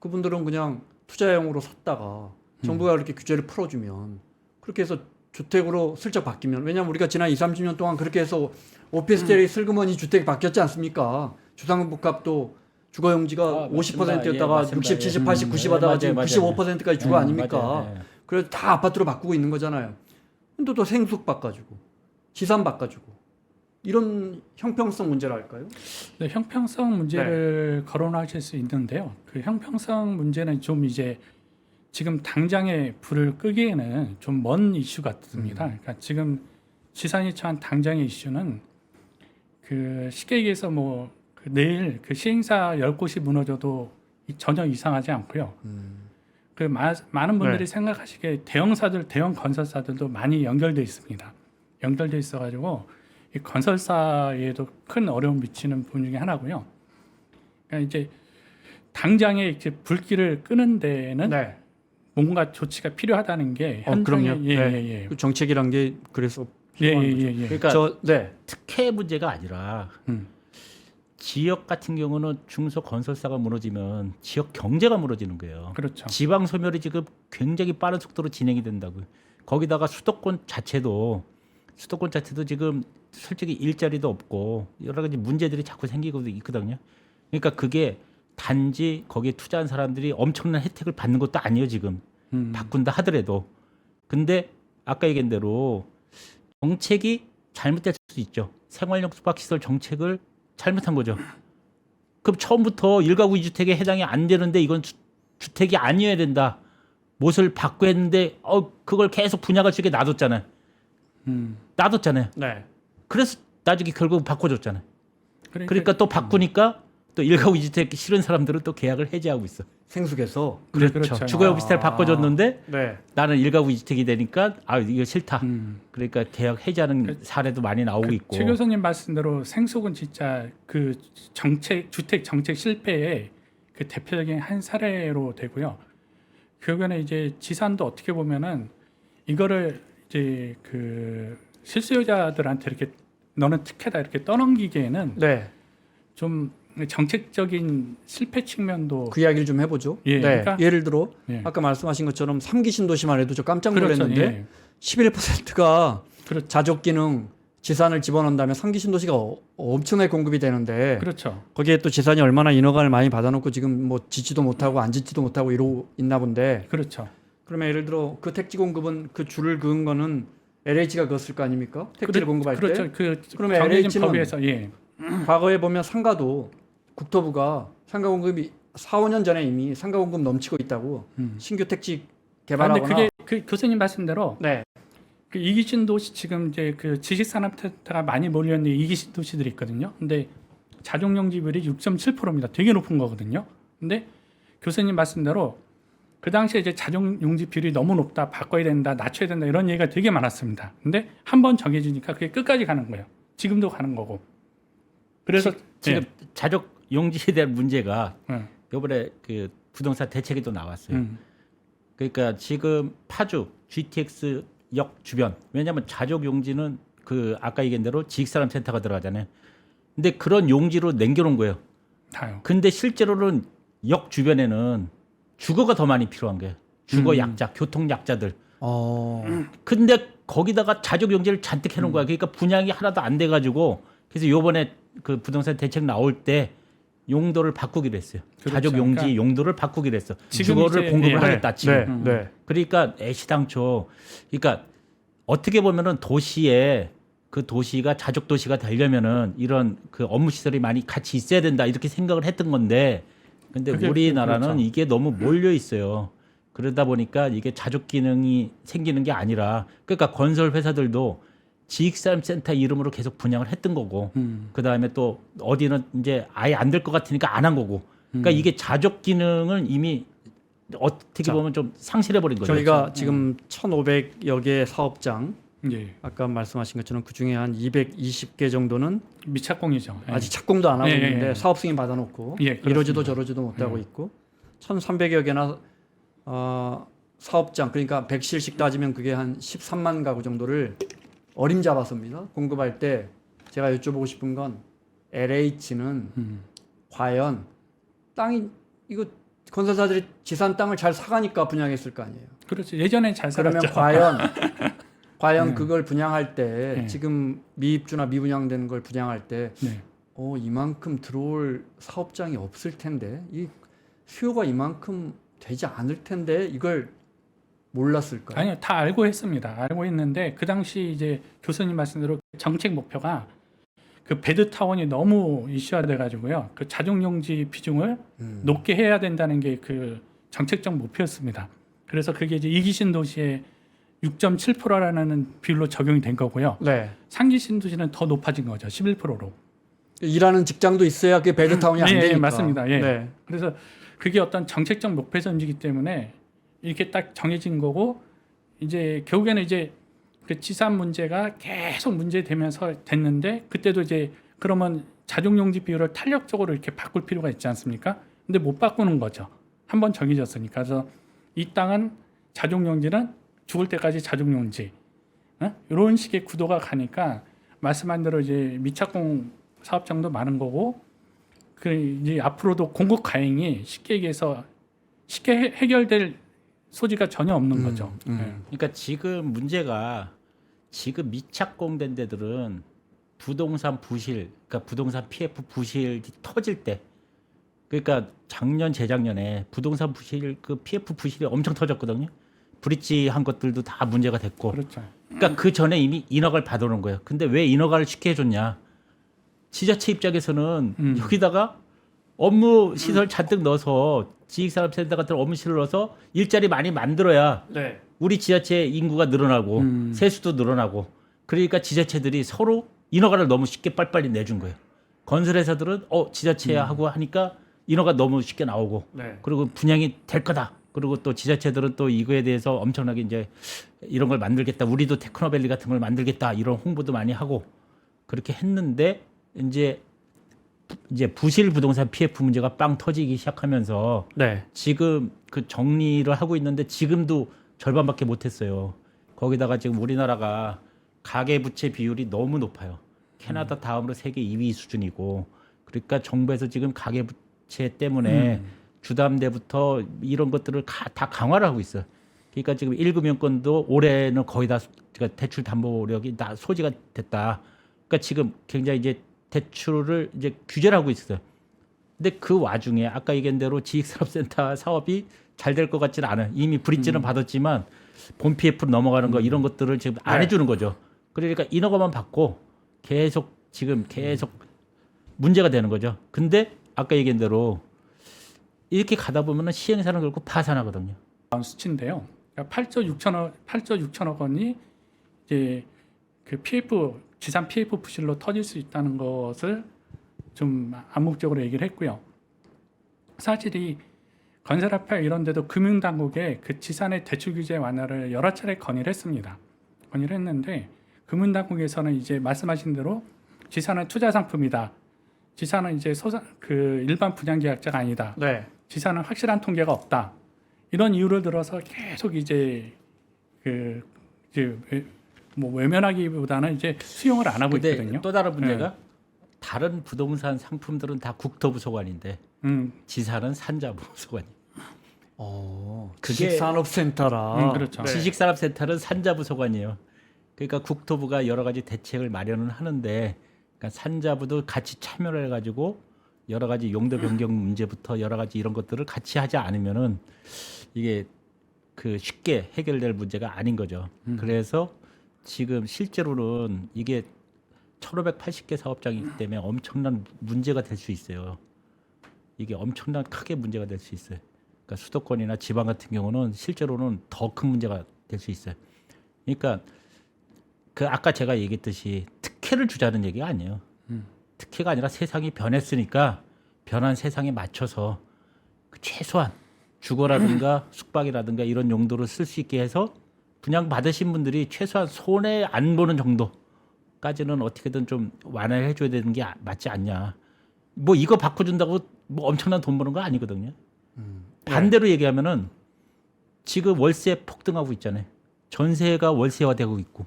그분들은 그냥 투자용으로 샀다가 정부가 그렇게 규제를 풀어주면 그렇게 해서 주택으로 슬쩍 바뀌면 왜냐하면 우리가 지난 20-30년 동안 그렇게 해서 오피스텔이 슬그머니 주택이 바뀌었지 않습니까? 주상복합도 주거용지가 50%였다가 맞습니다. 60, 70, 예. 80, 90 하다가 지금 맞아요. 95%까지 주거 아닙니까? 맞아요. 예. 그래서 다 아파트로 바꾸고 있는 거잖아요. 근데 또 생숙 바꿔주고 지산 바꿔주고 이런 형평성 문제랄까요? 네, 형평성 문제를 거론하실 수 있는데요. 그 형평성 문제는 좀 이제 지금 당장에 불을 끄기에는 좀 먼 이슈 같습니다. 그러니까 지금 지산이 처한 당장의 이슈는 그 쉽게 얘기해서 뭐 그 내일 그 시행사 10곳이 무너져도 전혀 이상하지 않고요. 그 많은 분들이 생각하시기에 대형사들, 대형 건설사들도 많이 연결돼 있습니다. 연결돼 있어가지고 이 건설사에도 큰 어려움 미치는 부분 중에 하나고요. 그러니까 이제 당장에 이제 불길을 끄는 데는 뭔가 조치가 필요하다는 게 현장에 그럼요. 예. 그 정책이란 게 그래서 예. 그러니까 네. 특혜 문제가 아니라 지역 같은 경우는 중소 건설사가 무너지면 지역 경제가 무너지는 거예요. 그렇죠. 지방 소멸이 지금 굉장히 빠른 속도로 진행이 된다고요. 거기다가 수도권 자체도 지금 솔직히 일자리도 없고 여러 가지 문제들이 자꾸 생기고 있거든요. 그러니까 그게 단지 거기에 투자한 사람들이 엄청난 혜택을 받는 것도 아니에요. 지금 바꾼다 하더라도. 근데 아까 얘기한 대로 정책이 잘못될 수 있죠. 생활용 숙박시설 정책을 잘못한 거죠. 그럼 처음부터 일가구 2주택에 해당이 안 되는데 이건 주택이 아니어야 된다. 못을 받고 했는데 그걸 계속 분양할 수 있게 놔뒀잖아요. 놔뒀잖아요. 네. 그래서 나중에 결국 바꿔줬잖아요. 그러니까 또 바꾸니까 또 일가구 2주택 싫은 사람들은 또 계약을 해지하고 있어. 생숙해서 그렇죠. 주거용 오피스텔 바꿔줬는데 네. 나는 일가구 2주택이 되니까 이거 싫다. 그러니까 계약 해지하는 사례도 많이 나오고 있고. 최 교수님 말씀대로 생속은 진짜 그 주택 정책 실패의 그 대표적인 한 사례로 되고요. 결국에는 이제 지산도 어떻게 보면은 이거를 이제 그 실수요자들한테 이렇게 너는 특혜다 이렇게 떠넘기기에는 좀 정책적인 실패 측면도 그 이야기를 좀 해보죠. 예, 그러니까, 예를 들어 아까 말씀하신 것처럼 3기 신도시만 해도 저 깜짝 놀랐는데 그렇죠, 11%가 자족 기능 지산을 집어넣는다면 3기 신도시가 엄청나게 공급이 되는데 그렇죠. 거기에 또 지산이 얼마나 인허가를 많이 받아놓고 지금 뭐 짓지도 못하고 안 짓지도 못하고 이러고 있나 본데 그렇죠. 그러면 예를 들어 그 택지 공급은 그 줄을 그은 거는 LH가 그었을 거 아닙니까? 택지를 공급할 때. 그렇죠. 그러면 정해진 LH는 법에서 과거에 보면 상가도 국토부가 상가 공급이 4-5년 전에 이미 상가 공급 넘치고 있다고 신규 택지 개발하거나. 그런데 그게 그 교수님 말씀대로 네. 그 이기신 도시 지금 이제 그 지식산업센터가 많이 몰려있는 이기신 도시들이 있거든요. 근데 자족용지율이 6.7%입니다. 되게 높은 거거든요. 근데 교수님 말씀대로 그 당시에 이제 자족용지 비율이 너무 높다, 바꿔야 된다, 낮춰야 된다 이런 얘기가 되게 많았습니다. 근데 한 번 정해지니까 그게 끝까지 가는 거예요. 지금도 가는 거고. 그래서 지금 자족 용지에 대한 문제가 이번에 그 부동산 대책이 또 나왔어요. 그러니까 지금 파주 GTX 역 주변 왜냐하면 자족 용지는 그 아까 얘기한 대로 지식산업센터가 들어가잖아요. 근데 그런 용지로 남겨놓은 거예요. 다요. 근데 실제로는 역 주변에는 주거가 더 많이 필요한 거예요. 주거 약자, 교통 약자들. 근데 거기다가 자족 용지를 잔뜩 해놓은 거야. 그러니까 분양이 하나도 안 돼가지고 그래서 요번에 그 부동산 대책 나올 때 용도를 바꾸기로 했어요. 그렇죠. 자족 용지 그러니까 용도를 바꾸기로 했어. 지금 주거를 이제- 공급을 예. 하겠다 지금. 네. 그러니까 애시당초 그러니까 어떻게 보면은 도시에 그 도시가 자족 도시가 되려면은 이런 그 업무 시설이 많이 같이 있어야 된다 이렇게 생각을 했던 건데 근데 그게 우리나라는 그렇죠. 이게 너무 몰려 있어요. 그러다 보니까 이게 자족 기능이 생기는 게 아니라 그러니까 건설 회사들도 지식산업센터 이름으로 계속 분양을 했던 거고 그 다음에 또 어디는 이제 아예 안 될 것 같으니까 안 한 거고 그러니까 이게 자족 기능을 이미 어떻게 자, 보면 좀 상실해 버린 거죠. 저희가 지금 1,500여 개 사업장 예. 아까 말씀하신 것처럼 그 중에 한 220개 정도는 미착공이죠. 예. 아직 착공도 안 하고 예, 예, 있는데 예. 사업 승인 받아놓고 예, 그렇습니다. 이러지도 저러지도 못하고 있고 1,300여 개나 사업장 그러니까 100실씩 따지면 그게 한 13만 가구 정도를 어림잡았습니다. 공급할 때 제가 여쭤보고 싶은 건 LH는 과연 땅이 이거 건설사들이 지산 땅을 잘 사가니까 분양했을 거 아니에요. 그렇죠. 예전에 잘 그러면 살았죠. 과연 그걸 분양할 때 네. 지금 미입주나 미분양되는 걸 분양할 때 네. 이만큼 들어올 사업장이 없을 텐데 이 수요가 이만큼 되지 않을 텐데 이걸 몰랐을까요? 아니요, 다 알고 했습니다. 알고 했는데 그 당시 이제 교수님 말씀대로 정책 목표가 그 베드 타운이 너무 이슈화돼 가지고요. 그 자족용지 비중을 높게 해야 된다는 게 그 정책적 목표였습니다. 그래서 그게 이제 이기 신도시의 6.7%라는 비율로 적용이 된 거고요. 네. 상기 신도시는 더 높아진 거죠. 11%로. 일하는 직장도 있어야 그게 베드타운이 안 예, 예, 되니까. 맞습니다. 예. 네. 그래서 그게 어떤 정책적 목표에서 움직이기 때문에 이렇게 딱 정해진 거고 이제 결국에는 이제 그 지산 문제가 계속 문제되면서 됐는데 그때도 이제 그러면 자족용지 비율을 탄력적으로 이렇게 바꿀 필요가 있지 않습니까? 근데 못 바꾸는 거죠. 한번 정해졌으니까. 그래서 이 땅은 자족용지는 죽을 때까지 자족용지 이런 식의 구도가 가니까 말씀한 대로 이제 미착공 사업장도 많은 거고 그 이제 앞으로도 공급 가행이 쉽게 얘기해서 쉽게 해결될 소지가 전혀 없는 거죠. 네. 그러니까 지금 문제가 지금 미착공된 데들은 부동산 부실, 그러니까 부동산 PF 부실이 터질 때, 그러니까 작년 재작년에 부동산 부실 그 PF 부실이 엄청 터졌거든요. 브릿지 한 것들도 다 문제가 됐고, 그렇죠. 그러니까 그 전에 이미 인허가를 받아놓은 거예요. 근데 왜 인허가를 쉽게 해줬냐? 지자체 입장에서는 여기다가 업무 시설 잔뜩 넣어서 지식산업센터 같은 업무 시설을 넣어서 일자리 많이 만들어야 네. 우리 지자체 인구가 늘어나고 세수도 늘어나고 그러니까 지자체들이 서로 인허가를 너무 쉽게 빨리빨리 내준 거예요. 건설회사들은 지자체야 하고 하니까 인허가 너무 쉽게 나오고 네. 그리고 분양이 될 거다. 그리고 또 지자체들은 또 이거에 대해서 엄청나게 이제 이런 걸 만들겠다. 우리도 테크노밸리 같은 걸 만들겠다. 이런 홍보도 많이 하고 그렇게 했는데 이제 부실 부동산 PF 문제가 빵 터지기 시작하면서 네. 지금 그 정리를 하고 있는데 지금도 절반밖에 못했어요. 거기다가 지금 우리나라가 가계부채 비율이 너무 높아요. 캐나다 다음으로 세계 2위 수준이고 그러니까 정부에서 지금 가계부채 때문에 주담대부터 이런 것들을 다 강화를 하고 있어요. 그러니까 지금 1금융권도 올해는 거의 다 대출 담보력이 다 소지가 됐다. 그러니까 지금 굉장히 이제 대출을 이제 규제를 하고 있어요. 근데 그 와중에 아까 얘기한 대로 지식산업센터 사업이 잘 될 것 같지는 않아요. 이미 브릿지는 받았지만 본 PF로 넘어가는 거 이런 것들을 지금 안 해주는 거죠. 그러니까 인허가만 받고 계속 문제가 되는 거죠. 근데 아까 얘기한 대로 이렇게 가다 보면은 시행사는 결국 파산하거든요. 수치인데요. 그러니까 8조 6천억 원이 이제 그 PF 지산 PF 부실로 터질 수 있다는 것을 좀 암묵적으로 얘기를 했고요. 사실 이 건설합회 이런 데도 금융당국에 그 지산의 대출 규제 완화를 여러 차례 건의를 했습니다. 건의를 했는데 금융당국에서는 이제 말씀하신 대로 지산은 투자 상품이다. 지산은 이제 그 일반 분양계약자가 아니다. 네. 지산은 확실한 통계가 없다. 이런 이유를 들어서 계속 이제 뭐 외면하기보다는 이제 수용을 안 하고 근데 있거든요. 또 다른 문제가 다른 부동산 상품들은 다 국토부 소관인데 지산은 산자부 소관이에요. 그게- 지식산업센터라. 그렇죠. 지식산업센터는 산자부 소관이에요. 그러니까 국토부가 여러 가지 대책을 마련을 하는데 그러니까 산자부도 같이 참여를 해가지고 여러 가지 용도 변경 문제부터 여러 가지 이런 것들을 같이 하지 않으면은 이게 그 쉽게 해결될 문제가 아닌 거죠. 그래서 지금 실제로는 이게 1,580개 사업장이기 때문에 엄청난 문제가 될 수 있어요. 이게 엄청난 크게 문제가 될 수 있어요. 그러니까 수도권이나 지방 같은 경우는 실제로는 더 큰 문제가 될 수 있어요. 그러니까 그 아까 제가 얘기했듯이 특혜를 주자는 얘기가 아니에요. 특혜가 아니라 세상이 변했으니까 변한 세상에 맞춰서 그 최소한 주거라든가 숙박이라든가 이런 용도를 쓸 수 있게 해서 분양 받으신 분들이 최소한 손해 안 보는 정도까지는 어떻게든 좀 완화해 줘야 되는 게 맞지 않냐. 뭐 이거 바꿔준다고 뭐 엄청난 돈 버는 거 아니거든요. 반대로 얘기하면은 지금 월세 폭등하고 있잖아요. 전세가 월세화되고 있고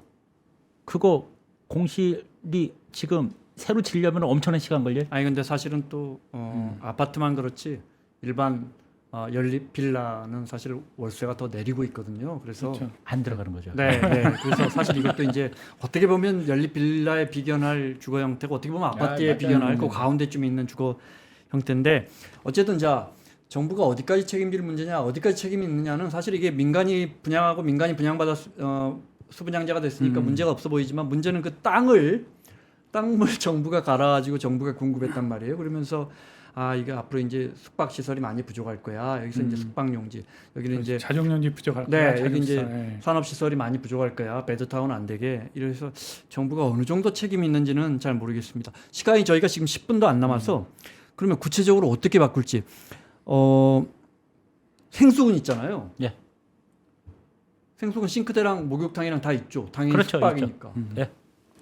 그거 공실이 지금 새로 지려면 엄청난 시간 걸려요. 아니 근데 사실은 또 아파트만 그렇지 일반 연립 빌라는 사실 월세가 더 내리고 있거든요. 그래서 그렇죠. 안 들어가는 거죠. 네. 그래서 사실 이것도 이제 어떻게 보면 연립 빌라에 비견할 주거 형태고 어떻게 보면 아파트에 맞아요. 비견할 그 가운데쯤에 있는 주거 형태인데 어쨌든 자 정부가 어디까지 책임질 문제냐, 어디까지 책임이 있느냐는 사실 이게 민간이 분양하고 민간이 분양받아 수분양자가 됐으니까 문제가 없어 보이지만 문제는 그 땅을 정부가 갈아가지고 정부가 공급했단 말이에요. 그러면서 이게 앞으로 이제 숙박 시설이 많이 부족할 거야. 여기서 이제 숙박용지, 여기는 이제 자정용지 부족할 네, 거야. 여기 이제 자격사. 산업 시설이 많이 부족할 거야. 베드타운 안 되게. 이래서 정부가 어느 정도 책임이 있는지는 잘 모르겠습니다. 시간이 저희가 지금 10분도 안 남아서 그러면 구체적으로 어떻게 바꿀지. 생수군 있잖아요. 예. 생수군 싱크대랑 목욕탕이랑 다 있죠. 당연히 그렇죠, 숙박이니까. 예.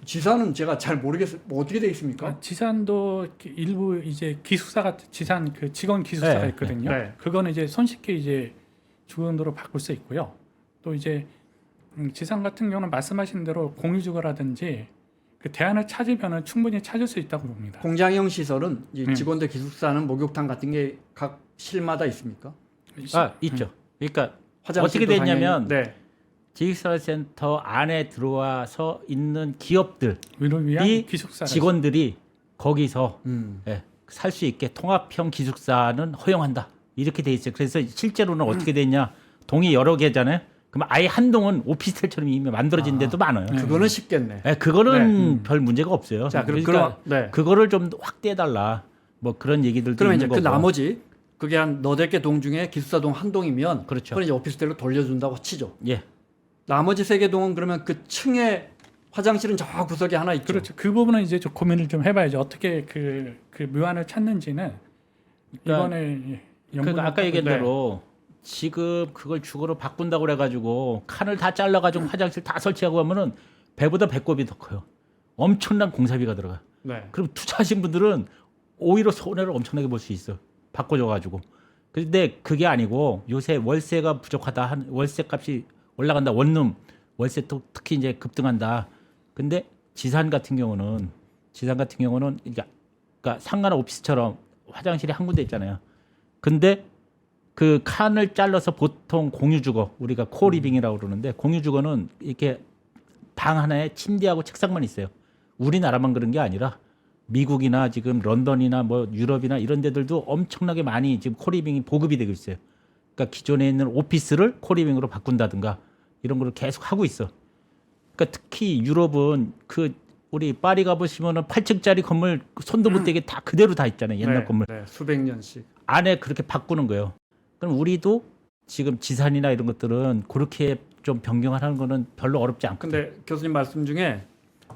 지사는 제가 잘 모르겠어요. 뭐 어떻게 돼 있습니까? 지산도 일부 이제 기숙사가 지산 그 직원 기숙사가 네, 있거든요. 네. 그거는 이제 손쉽게 이제 주거용도로 바꿀 수 있고요. 또 이제 지산 같은 경우는 말씀하신 대로 공유주거라든지 그 대안을 찾으면은 충분히 찾을 수 있다고 봅니다. 공장형 시설은 이 직원들 기숙사는 목욕탕 같은 게 각 실마다 있습니까? 있죠. 그러니까 화장실도 어떻게 됐냐면 당연히, 네. 지식산업센터 안에 들어와서 있는 기업들 위를 위한 이 기숙사 직원들이 거기서 음. 살 수 있게 통합형 기숙사는 허용한다. 이렇게 돼 있어요. 그래서 실제로는 어떻게 됐냐? 동이 여러 개잖아요. 그럼 아예 한 동은 오피스텔처럼 이미 만들어진 데도 많아요. 그거는 쉽겠네. 그거는 별 문제가 없어요. 자, 그러니까 네. 그거를 좀 확대해 달라. 뭐 그런 얘기들도 그러면 이제 있는 그 거고. 나머지 그게 한 너댓 개 동 중에 기숙사동 한 동이면 그렇죠. 그걸 이제 오피스텔로 돌려준다고 치죠. 예. 나머지 세 개 동은 그러면 그 층에 화장실은 저 구석에 하나 있죠. 그렇죠. 그 부분은 이제 좀 고민을 좀 해봐야죠. 어떻게 그 묘안을 찾는지는 이번에 그러니까 아까 얘기한 대로 지금 그걸 주거로 바꾼다고 그래가지고 칸을 다 잘라가지고 화장실 다 설치하고 하면은 배보다 배꼽이 더 커요. 엄청난 공사비가 들어가. 네. 그럼 투자하신 분들은 오히려 손해를 엄청나게 볼 수 있어. 바꿔줘가지고. 근데 그게 아니고 요새 월세가 부족하다. 월세 값이 올라간다. 원룸 월세 또 특히 이제 급등한다. 근데 지산 같은 경우는 그러니까 상가 오피스처럼 화장실이 한 군데 있잖아요. 근데 그 칸을 잘라서 보통 공유주거 우리가 코리빙이라고 그러는데 공유주거는 이렇게 방 하나에 침대하고 책상만 있어요. 우리나라만 그런 게 아니라 미국이나 지금 런던이나 뭐 유럽이나 이런 데들도 엄청나게 많이 지금 코리빙이 보급이 되고 있어요. 그러니까 기존에 있는 오피스를 코리빙으로 바꾼다든가 이런 걸 계속 하고 있어. 그러니까 특히 유럽은 그 우리 파리 가보시면은 8층짜리 건물 손도 못 대게 다 그대로 다 있잖아요. 옛날 네, 건물. 네, 수백 년씩. 안에 그렇게 바꾸는 거예요. 그럼 우리도 지금 지산이나 이런 것들은 그렇게 좀 변경하는 거는 별로 어렵지 않거든요. 근데 교수님 말씀 중에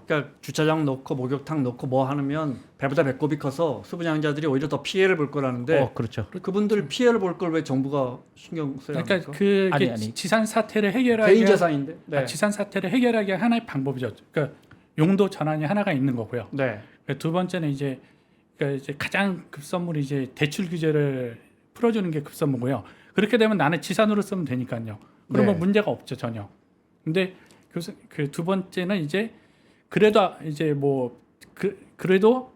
그러니까 주차장 넣고 목욕탕 넣고 뭐 하면 배보다 배꼽이 커서 수분양자들이 오히려 더 피해를 볼 거라는데 그렇죠. 그분들 피해를 볼 걸 왜 정부가 신경 써야 그러니까 합니까? 그게 아니. 지산 사태를 해결하기 개인 재산인데. 네. 지산 사태를 해결하기 하나의 방법이죠. 그러니까 용도 전환이 하나가 있는 거고요. 네. 두 번째는 이제 가장 급선물이 이제 대출 규제를 풀어주는 게 급선무고요. 그렇게 되면 나는 지산으로 쓰면 되니까요. 그러면 네. 문제가 없죠 전혀. 근데 그 두 번째는 이제 그래도 이제 뭐 그래도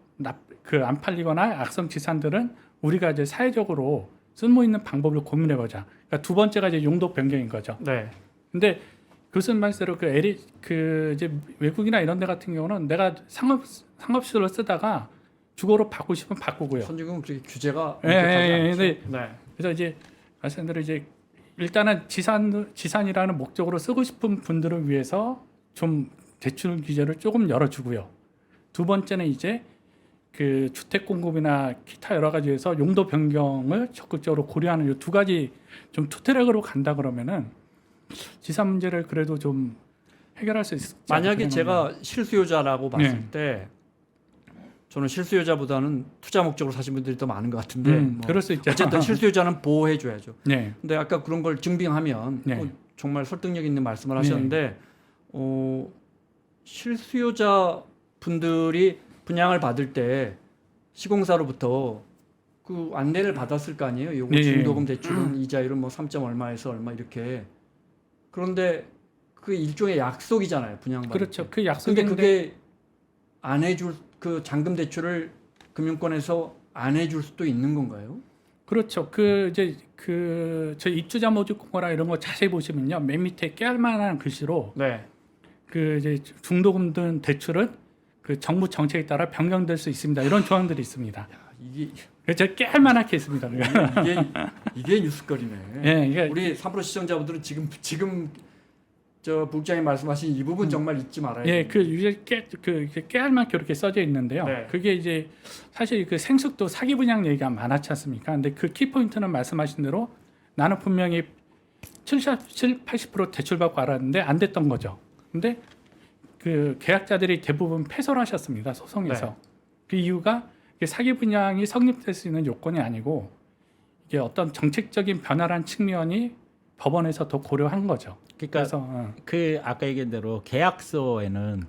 그 안 팔리거나 악성 지산들은 우리가 이제 사회적으로 쓸모 있는 방법을 고민해보자. 그러니까 두 번째가 이제 용도 변경인 거죠. 네. 근데 교수님 말씀대로 그 이제 외국이나 이런 데 같은 경우는 내가 상업시설로 쓰다가 주거로 바꾸고 싶으면 바꾸고요. 선진국은 그렇게 규제가 예, 엄격하지 예, 않죠. 네. 네. 그래서 이제 말씀대로 이제 일단은 지산이라는 목적으로 쓰고 싶은 분들을 위해서 좀 대출 규제를 조금 열어주고요. 두 번째는 이제 그 주택 공급이나 기타 여러 가지에서 용도 변경을 적극적으로 고려하는 이 두 가지 좀 투트랙으로 간다 그러면은 지산 문제를 그래도 좀 해결할 수 있을 만약에 제가 실수요자라고 봤을 네. 때 저는 실수요자보다는 투자 목적으로 사신 분들이 더 많은 것 같은데 뭐 그럴 수 있죠. 어쨌든 실수요자는 보호해 줘야죠. 네. 근데 아까 그런 걸 증빙하면 네. 정말 설득력 있는 말씀을 하셨는데 실수요자 분들이 분양을 받을 때 시공사로부터 그 안내를 받았을 거 아니에요. 요거 네. 중도금 대출은 이자율은 뭐 3점 얼마에서 얼마 이렇게. 그런데 그 일종의 약속이잖아요. 분양 받을 그렇죠. 때. 그 근데 약속인데 그게 안 해줄 그 잔금 대출을 금융권에서 안 해줄 수도 있는 건가요? 그렇죠. 그 이제 그 저 입주자 모집 공고나 이런 거 자세히 보시면요. 맨 밑에 깨알만한 글씨로 네. 그 이제 중도금 등 대출은 그 정부 정책에 따라 변경될 수 있습니다. 이런 조항들이 있습니다. 이게 그래서 깨알만하게 있습니다. 이게 뉴스거리네. 예, 이게 우리 3프로 시청자분들은 지금 저 부국장님 말씀하신 이 부분 정말 잊지 말아야 돼요. 예, 그 위에 깨알만게 이렇게 써져 있는데요. 네. 그게 이제 사실 그 생숙도 사기 분양 얘기가 많았지 않습니까? 근데 그 키포인트는 말씀하신 대로 나는 분명히 70, 80% 대출받고 알았는데 안 됐던 거죠. 근데 그 계약자들이 대부분 패소를 하셨습니다. 소송에서. 네. 그 이유가 이게 사기 분양이 성립될 수 있는 요건이 아니고 이게 어떤 정책적인 변화란 측면이 법원에서 더 고려한 거죠. 그러니까 그래서 그 아까 얘기한 대로 계약서에는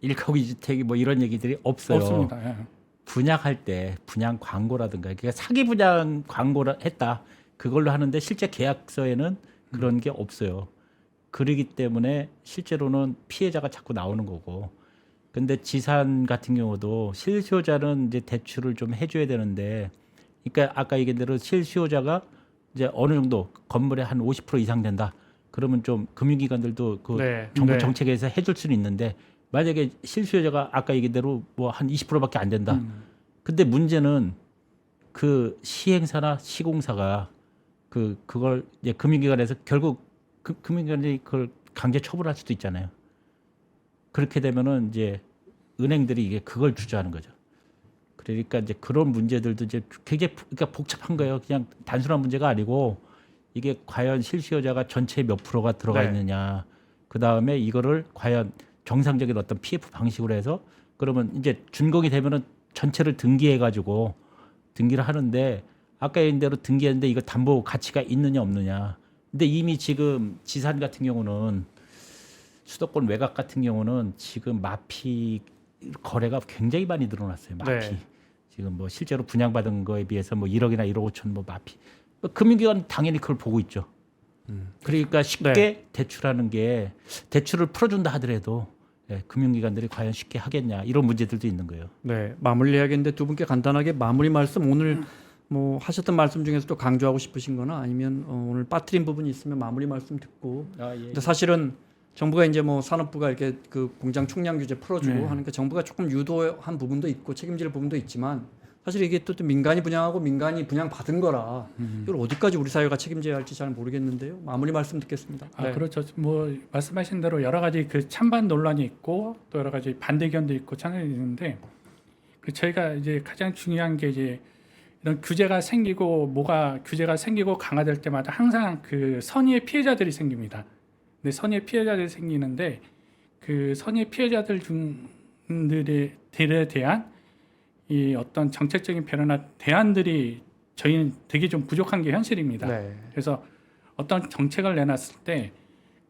일가구 주택이 뭐 이런 얘기들이 없어요. 없습니다. 예. 분양할 때 분양 광고라든가 그러니까 사기 분양 광고를 했다 그걸로 하는데 실제 계약서에는 그런 게 없어요. 그러기 때문에 실제로는 피해자가 자꾸 나오는 거고. 근데 지산 같은 경우도 실수요자는 이제 대출을 좀 해줘야 되는데, 그러니까 아까 얘기한 대로 실수요자가 이제 어느 정도 건물에 한 50% 이상 된다. 그러면 좀 금융기관들도 그 네. 정부 네. 정책에서 해줄 수는 있는데 만약에 실수요자가 아까 얘기한 대로 뭐 한 20%밖에 안 된다. 근데 문제는 그 시행사나 시공사가 그걸 이제 금융기관에서 결국 금융기관이 그걸 강제 처분할 수도 있잖아요. 그렇게 되면은 이제 은행들이 이게 그걸 주저하는 거죠. 그러니까 이제 그런 문제들도 이제 굉장히 그러니까 복잡한 거예요. 그냥 단순한 문제가 아니고 이게 과연 실수요자가 전체 몇 프로가 들어가 네. 있느냐. 그 다음에 이거를 과연 정상적인 어떤 PF 방식으로 해서 그러면 이제 준공이 되면은 전체를 등기해가지고 등기를 하는데 아까 얘기한 대로 등기했는데 이거 담보 가치가 있느냐 없느냐. 근데 이미 지금 지산 같은 경우는 수도권 외곽 같은 경우는 지금 마피 거래가 굉장히 많이 늘어났어요. 마피. 네. 지금 뭐 실제로 분양받은 거에 비해서 뭐 1억이나 1억 5천 뭐 마피. 금융기관 당연히 그걸 보고 있죠. 그러니까 쉽게 네. 대출하는 게 대출을 풀어준다 하더라도 금융기관들이 과연 쉽게 하겠냐 이런 문제들도 있는 거예요. 네, 마무리해야겠는데 두 분께 간단하게 마무리 말씀 오늘 뭐 하셨던 말씀 중에서 또 강조하고 싶으신거나 아니면 오늘 빠뜨린 부분이 있으면 마무리 말씀 듣고. 근데 사실은 정부가 이제 뭐 산업부가 이렇게 그 공장 총량 규제 풀어주고 네. 하니까 정부가 조금 유도한 부분도 있고 책임질 부분도 있지만 사실 이게 또 민간이 분양하고 민간이 분양 받은 거라 이걸 어디까지 우리 사회가 책임져야 할지 잘 모르겠는데요. 마무리 말씀 듣겠습니다. 아, 네. 그렇죠. 뭐 말씀하신 대로 여러 가지 그 찬반 논란이 있고 또 여러 가지 반대견도 있고 찬반이 있는데 그 저희가 이제 가장 중요한 게 이제 이런 규제가 생기고 규제가 생기고 강화될 때마다 항상 그 선의의 피해자들이 생깁니다. 근데 선의의 피해자들이 생기는데 그 선의의 피해자들 들에 대한 이 어떤 정책적인 변화나 대안들이 저희는 되게 좀 부족한 게 현실입니다. 네. 그래서 어떤 정책을 내놨을 때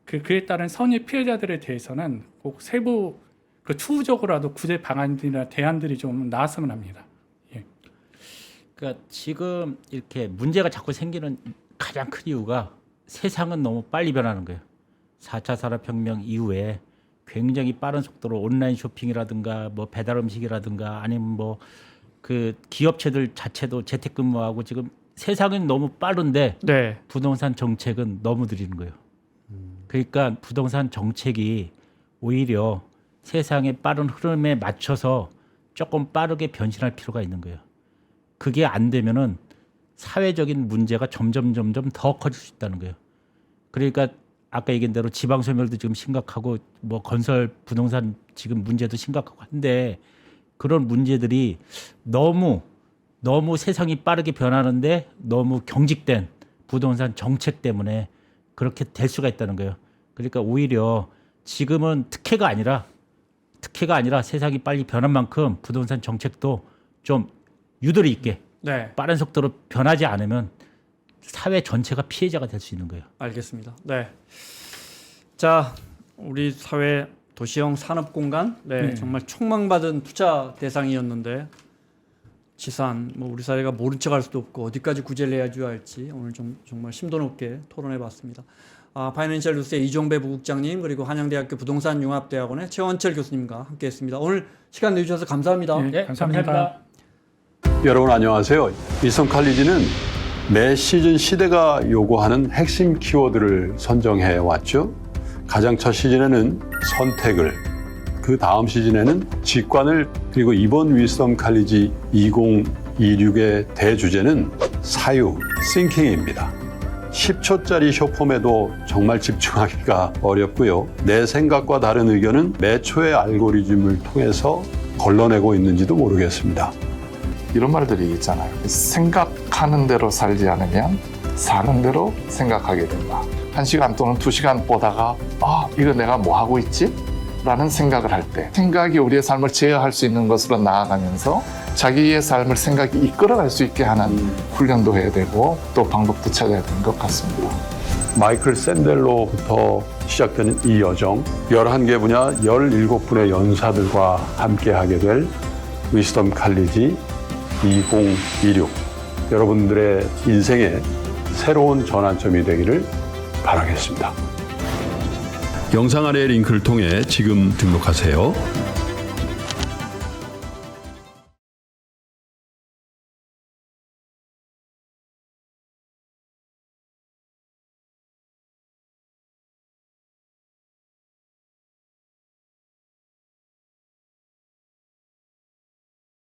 그에 따른 선의 피해자들에 대해서는 꼭 세부 그 추후적으로라도 구제 방안이나 대안들이 좀 나왔으면 합니다. 예. 그러니까 지금 이렇게 문제가 자꾸 생기는 가장 큰 이유가 세상은 너무 빨리 변하는 거예요. 4차 산업혁명 이후에 굉장히 빠른 속도로 온라인 쇼핑이라든가 뭐 배달 음식이라든가 아니면 뭐 그 기업체들 자체도 재택근무하고 지금 세상은 너무 빠른데 네. 부동산 정책은 너무 느리는 거예요. 그러니까 부동산 정책이 오히려 세상의 빠른 흐름에 맞춰서 조금 빠르게 변신할 필요가 있는 거예요. 그게 안 되면은 사회적인 문제가 점점 더 커질 수 있다는 거예요. 그러니까 아까 얘기한 대로 지방 소멸도 지금 심각하고 뭐 건설 부동산 지금 문제도 심각하고 한데 그런 문제들이 너무 세상이 빠르게 변하는데 너무 경직된 부동산 정책 때문에 그렇게 될 수가 있다는 거예요. 그러니까 오히려 지금은 특혜가 아니라 세상이 빨리 변한 만큼 부동산 정책도 좀 유도리 있게 네, 빠른 속도로 변하지 않으면 사회 전체가 피해자가 될 수 있는 거예요. 알겠습니다. 네. 자, 우리 사회 도시형 산업 공간, 네. 정말 촉망받은 투자 대상이었는데 지산, 뭐 우리 사회가 모른 척할 수도 없고 어디까지 구제를 해야 할지 오늘 좀 정말 심도 높게 토론해봤습니다. 파이낸셜 뉴스의 이종배 부국장님 그리고 한양대학교 부동산융합대학원의 최원철 교수님과 함께했습니다. 오늘 시간 내주셔서 감사합니다. 네, 감사합니다. 여러분 안녕하세요. 위스덤 칼리지는 매 시즌 시대가 요구하는 핵심 키워드를 선정해 왔죠. 가장 첫 시즌에는 선택을, 그 다음 시즌에는 직관을, 그리고 이번 위스덤 칼리지 2026의 대주제는 사유, 싱킹입니다. 10초짜리 쇼폼에도 정말 집중하기가 어렵고요. 내 생각과 다른 의견은 매 초의 알고리즘을 통해서 걸러내고 있는지도 모르겠습니다. 이런 말들이 있잖아요. 생각하는 대로 살지 않으면 사는 대로 생각하게 된다. 1시간 또는 2시간 보다가 이거 내가 뭐 하고 있지? 라는 생각을 할 때 생각이 우리의 삶을 제어할 수 있는 것으로 나아가면서 자기의 삶을 생각이 이끌어갈 수 있게 하는 훈련도 해야 되고 또 방법도 찾아야 되는 것 같습니다. 마이클 샌델로부터 시작되는 이 여정, 11개 분야 17분의 연사들과 함께하게 될 위스덤 칼리지 2026. 여러분들의 인생의 새로운 전환점이 되기를 바라겠습니다. 영상 아래 링크를 통해 지금 등록하세요.